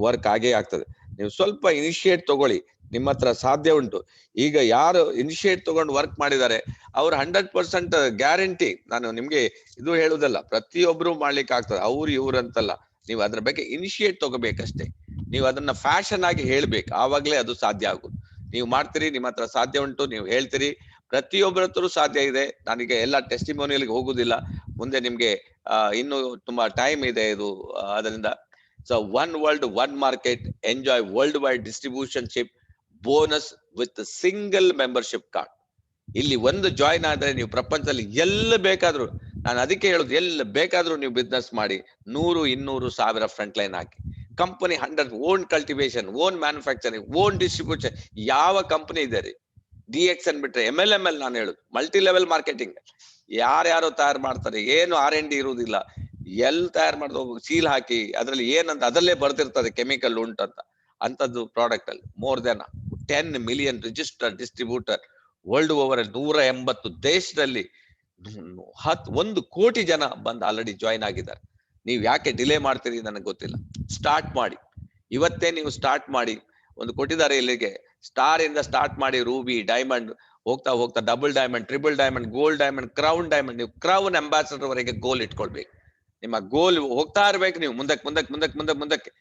ವರ್ಕ್ ಆಗೇ ಆಗ್ತದೆ. ನೀವು ಸ್ವಲ್ಪ ಇನಿಷಿಯೇಟ್ ತಗೊಳ್ಳಿ, ನಿಮ್ಮ ಹತ್ರ ಸಾಧ್ಯ ಉಂಟು. ಈಗ ಯಾರು ಇನಿಷಿಯೇಟ್ ತಗೊಂಡು ವರ್ಕ್ ಮಾಡಿದ್ದಾರೆ ಅವ್ರು 100% ಗ್ಯಾರಂಟಿ. ನಾನು ನಿಮ್ಗೆ ಇದು ಹೇಳುದಲ್ಲ, ಪ್ರತಿಯೊಬ್ರು ಮಾಡ್ಲಿಕ್ಕೆ ಆಗ್ತದೆ, ಅವ್ರು ಇವ್ರು ಅಂತಲ್ಲ. ನೀವು ಅದ್ರ ಬಗ್ಗೆ ಇನಿಷಿಯೇಟ್ ತಗೋಬೇಕಷ್ಟೇ. ನೀವು ಅದನ್ನ ಫ್ಯಾಷನ್ ಆಗಿ ಹೇಳ್ಬೇಕು, ಆವಾಗ್ಲೇ ಅದು ಸಾಧ್ಯ ಆಗುದು. ನೀವು ಮಾಡ್ತೀರಿ, ನಿಮ್ಮ ಹತ್ರ ಸಾಧ್ಯ ಉಂಟು, ನೀವು ಹೇಳ್ತೀರಿ, ಪ್ರತಿಯೊಬ್ಬರ ಹತ್ರ ಸಾಧ್ಯ ಇದೆ. ನಾನೀಗ ಎಲ್ಲ ಟೆಸ್ಟಿಮೋನಿಯಲ್ಗೆ ಹೋಗುದಿಲ್ಲ, ಮುಂದೆ ನಿಮ್ಗೆ ಇನ್ನು ತುಂಬಾ ಟೈಮ್ ಇದೆ ಇದು. ಅದರಿಂದ so one world one market, enjoy world wide distributionship bonus with single membership card. ಇಲ್ಲಿ ಒಂದು ಜಾಯಿನ್ ಆದ್ರೆ ನೀವು ಪ್ರಪಂಚದಲ್ಲಿ ಎಲ್ಲಿ ಬೇಕಾದ್ರೂ, ನಾನು ಅದಕ್ಕೆ ಹೇಳುದು, ಎಲ್ಲಿ ಬೇಕಾದ್ರೂ ನೀವು ಬಿಸ್ನೆಸ್ ಮಾಡಿ, 100, 200, 1000 ಫ್ರಂಟ್ ಲೈನ್ ಹಾಕಿ. Company 100 own cultivation, own manufacturing, own distribution. ಯಾವ ಕಂಪನಿ ಇದೆ ರೀ? DXN ಬಿಟ್ರೆ MLML ನಾನು ಹೇಳುದು, ಮಲ್ಟಿ ಲೆವೆಲ್ ಮಾರ್ಕೆಟಿಂಗ್. ಯಾರ್ಯಾರು ತಯಾರು ಮಾಡ್ತಾರೆ, ಏನು R&D ಇರುವುದಿಲ್ಲ. ಎಲ್ಲಿ ತಯಾರು ಮಾಡಿದ ಸೀಲ್ ಹಾಕಿ ಅದ್ರಲ್ಲಿ ಏನಂತ ಅದರಲ್ಲೇ ಬರ್ತಿರ್ತದೆ ಕೆಮಿಕಲ್ ಉಂಟಂತ. ಅಂತದ್ದು ಪ್ರಾಡಕ್ಟ್ ಅಲ್ಲಿ more than 10 million registered distributor world over. 180 ದೇಶದಲ್ಲಿ 1 ಕೋಟಿ ಜನ ಬಂದು ಆಲ್ರೆಡಿ ಜಾಯಿನ್ ಆಗಿದ್ದಾರೆ. ನೀವು ಯಾಕೆ ಡಿಲೇ ಮಾಡ್ತೀರಿ ನನಗೆ ಗೊತ್ತಿಲ್ಲ. ಸ್ಟಾರ್ಟ್ ಮಾಡಿ, ಇವತ್ತೇ ನೀವು ಸ್ಟಾರ್ಟ್ ಮಾಡಿ. ಒಂದು ಕೊಟ್ಟಿದ್ದಾರೆ ಇಲ್ಲಿಗೆ, ಸ್ಟಾರ್ ಇಂದ ಸ್ಟಾರ್ಟ್ ಮಾಡಿ, ರೂಬಿ, ಡೈಮಂಡ್, ಹೋಗ್ತಾ ಹೋಗ್ತಾ double diamond, triple diamond, gold diamond, crown diamond. ನೀವು ಕ್ರೌನ್ ಅಂಬಾಸಿಡರ್ ವರೆಗೆ ಗೋಲ್ ಇಟ್ಕೊಳ್ಬೇಕು. ನಿಮ್ಮ ಗೋಲ್ ಹೋಗ್ತಾ ಇರ್ಬೇಕು. ನೀವು ಮುಂದಕ್ಕೆ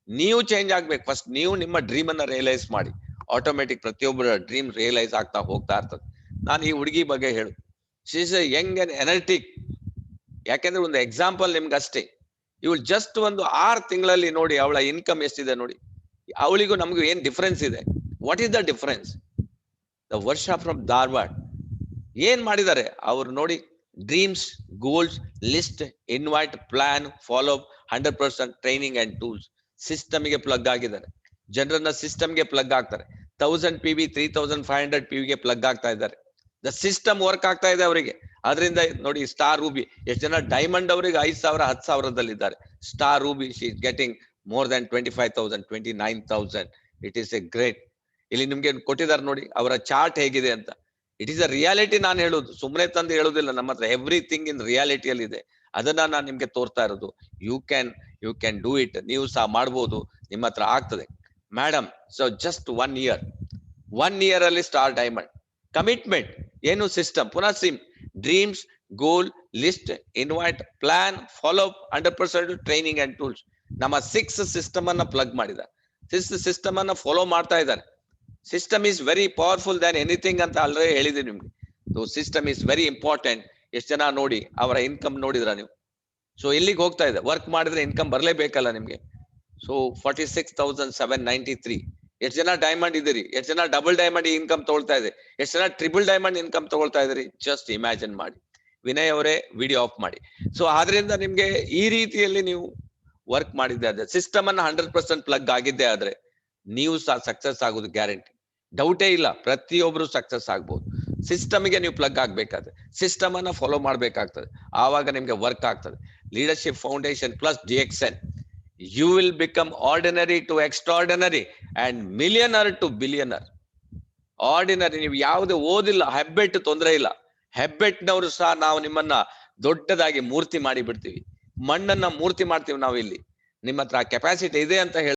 ನೀವು ಚೇಂಜ್ ಆಗ್ಬೇಕು. ಫಸ್ಟ್ ನೀವು ನಿಮ್ಮ ಡ್ರೀಮ್ ಅನ್ನ ರಿಯಲೈಸ್ ಮಾಡಿ. ಆಟೋಮೆಟಿಕ್ ಪ್ರತಿಯೊಬ್ಬರ ಡ್ರೀಮ್ ರಿಯಲೈಸ್ ಆಗ್ತಾ ಹೋಗ್ತಾ ಇರ್ತದೆ. ನಾನು ಈ ಹುಡುಗಿ ಬಗ್ಗೆ ಹೇಳು, she is Young and energetic. ಯಾಕೆಂದ್ರೆ ಒಂದು ಎಕ್ಸಾಂಪಲ್ ನಿಮ್ಗೆ ಅಷ್ಟೇ. ಇವಳು ಜಸ್ಟ್ ಒಂದು 6 ತಿಂಗಳಲ್ಲಿ ನೋಡಿ ಅವಳ ಇನ್ಕಮ್ ಎಷ್ಟಿದೆ ನೋಡಿ. ಅವಳಿಗೂ ನಮಗೂ ಏನ್ ಡಿಫರೆನ್ಸ್ ಇದೆ? What is the difference? The ವರ್ಷ ಫ್ರಮ್ ಧಾರವಾಡ ಏನ್ ಮಾಡಿದ್ದಾರೆ ಅವರು ನೋಡಿ. Dreams, goals, list, invite, plan, follow, 100% training and tools. ಸಿಸ್ಟಮ್ಗೆ ಪ್ಲಗ್ ಆಗಿದ್ದಾರೆ. ಜನರನ್ನ ಸಿಸ್ಟಮ್ಗೆ ಪ್ಲಗ್ ಆಗ್ತಾರೆ. 1000 PV, 3500 PV ಗೆ ಪ್ಲಗ್ ಆಗ್ತಾ ಇದ್ದಾರೆ. ದ ಸಿಸ್ಟಮ್ ವರ್ಕ್ ಆಗ್ತಾ ಇದೆ ಅವರಿಗೆ. ಅದರಿಂದ ನೋಡಿ ಸ್ಟಾರ್ ರೂಬಿ ಎಷ್ಟು ಜನ ಡೈಮಂಡ್ ಅವರಿಗೆ 5000, 10,000 star Ruby she is getting more than 25,000, 29,000. It is A great. ಇಲ್ಲಿ ನಿಮ್ಗೆ ಕೊಟ್ಟಿದ್ದಾರೆ ನೋಡಿ ಅವರ ಚಾರ್ಟ್ ಹೇಗಿದೆ ಅಂತ. It is a reality. ನಾನು ಹೇಳುದು ಸುಮ್ಮನೆ ತಂದು ಹೇಳುದಿಲ್ಲ. ನಮ್ಮ ಹತ್ರ ಎವ್ರಿಥಿಂಗ್ ಇನ್ ರಿಯಾಲಿಟಿಯಲ್ಲಿ ಇದೆ. ಅದನ್ನ ನಾನು ನಿಮ್ಗೆ ತೋರ್ತಾ ಇರೋದು. You can do it. ನೀವು ಸಹ ಮಾಡ್ಬೋದು, ನಿಮ್ಮ ಹತ್ರ ಆಗ್ತದೆ ಮೇಡಮ್. ಸೊ ಜಸ್ಟ್ 1 ಇಯರ್ ಅಲ್ಲಿ ಸ್ಟಾರ್ ಡೈಮಂಡ್. ಕಮಿಟ್ಮೆಂಟ್ ಏನು? ಸಿಸ್ಟಮ್. ಪುನಃ sim, dreams, goal, list, invite, plan, follow, 100% training and tools. ನಮ್ಮ 6 ಸಿಸ್ಟಮ್ ಅನ್ನ ಪ್ಲಗ್ ಮಾಡಿದ್ದಾರೆ. 6 ಸಿಸ್ಟಮ್ ಅನ್ನ ಫಾಲೋ ಮಾಡ್ತಾ ಇದ್ದಾರೆ. System is very powerful than anything ಅಂತ ಆಲ್ರೆಡಿ ಹೇಳಿದೀನಿ ನಿಮ್ಗೆ. System is very important. ಎಷ್ಟು ಜನ ನೋಡಿ ಅವರ ಇನ್ಕಮ್ ನೋಡಿದ್ರ ನೀವು? ಸೊ ಎಲ್ಲಿಗೆ ಹೋಗ್ತಾ ಇದೆ? ವರ್ಕ್ ಮಾಡಿದ್ರೆ ಇನ್ಕಮ್ ಬರ್ಲೇಬೇಕಲ್ಲ ನಿಮ್ಗೆ. ಸೊ 46,793. ಎಷ್ಟು ಜನ ಡೈಮಂಡ್ ಇದೀರಿ? ಎಷ್ಟು ಜನ ಡಬಲ್ ಡೈಮಂಡ್ ಇನ್ಕಮ್ ತಗೊಳ್ತಾ ಇದೆ? ಎಷ್ಟು ಜನ ಟ್ರಿಬಲ್ ಡೈಮಂಡ್ ಇನ್ಕಮ್ ತಗೊಳ್ತಾ ಇದ್ರಿ? ಜಸ್ಟ್ ಇಮ್ಯಾಜಿನ್ ಮಾಡಿ. ವಿನಯ್ ಅವರೇ ವಿಡಿಯೋ ಆಫ್ ಮಾಡಿ. ಸೊ ಆದ್ರಿಂದ ನಿಮ್ಗೆ ಈ ರೀತಿಯಲ್ಲಿ ನೀವು ವರ್ಕ್ ಮಾಡಿದ್ದೆ ಆದ್ರೆ, ಸಿಸ್ಟಮ್ ಅನ್ನ 100% ಪ್ಲಗ್ ಆಗಿದ್ದೆ ಆದ್ರೆ ನೀವು ಸಹ ಸಕ್ಸಸ್ ಆಗೋದು ಗ್ಯಾರಂಟಿ. ಡೌಟೇ ಇಲ್ಲ. ಪ್ರತಿಯೊಬ್ರು ಸಕ್ಸಸ್ ಆಗ್ಬೋದು. ಸಿಸ್ಟಮ್ಗೆ ನೀವು ಪ್ಲಗ್ ಆಗ್ಬೇಕಾದ್ರೆ, ಸಿಸ್ಟಮ್ ಅನ್ನ ಫಾಲೋ ಮಾಡ್ಬೇಕಾಗ್ತದೆ. ಆವಾಗ ನಿಮ್ಗೆ ವರ್ಕ್ ಆಗ್ತದೆ. Leadership foundation plus DXN. You will become ordinary to extraordinary and millionaire to billionaire. Ordinary. ನೀವು ಯಾವ್ದು ಓದಿಲ್ಲ, ಹೆಬ್ಬೆಟ್ಟು ತೊಂದರೆ ಇಲ್ಲ. ಹೆಬ್ಬೆಟ್ಟಿನವರು ಸಹ ನಾವು ನಿಮ್ಮನ್ನ ದೊಡ್ಡದಾಗಿ ಮೂರ್ತಿ ಮಾಡಿ ಬಿಡ್ತೀವಿ. ಮಣ್ಣನ್ನ ಮೂರ್ತಿ ಮಾಡ್ತೀವಿ ನಾವು ಇಲ್ಲಿ. ನಿಮ್ಮ ಹತ್ರ ಕೆಪಾಸಿಟಿ ಇದೆ ಅಂತ ಹೇಳಿ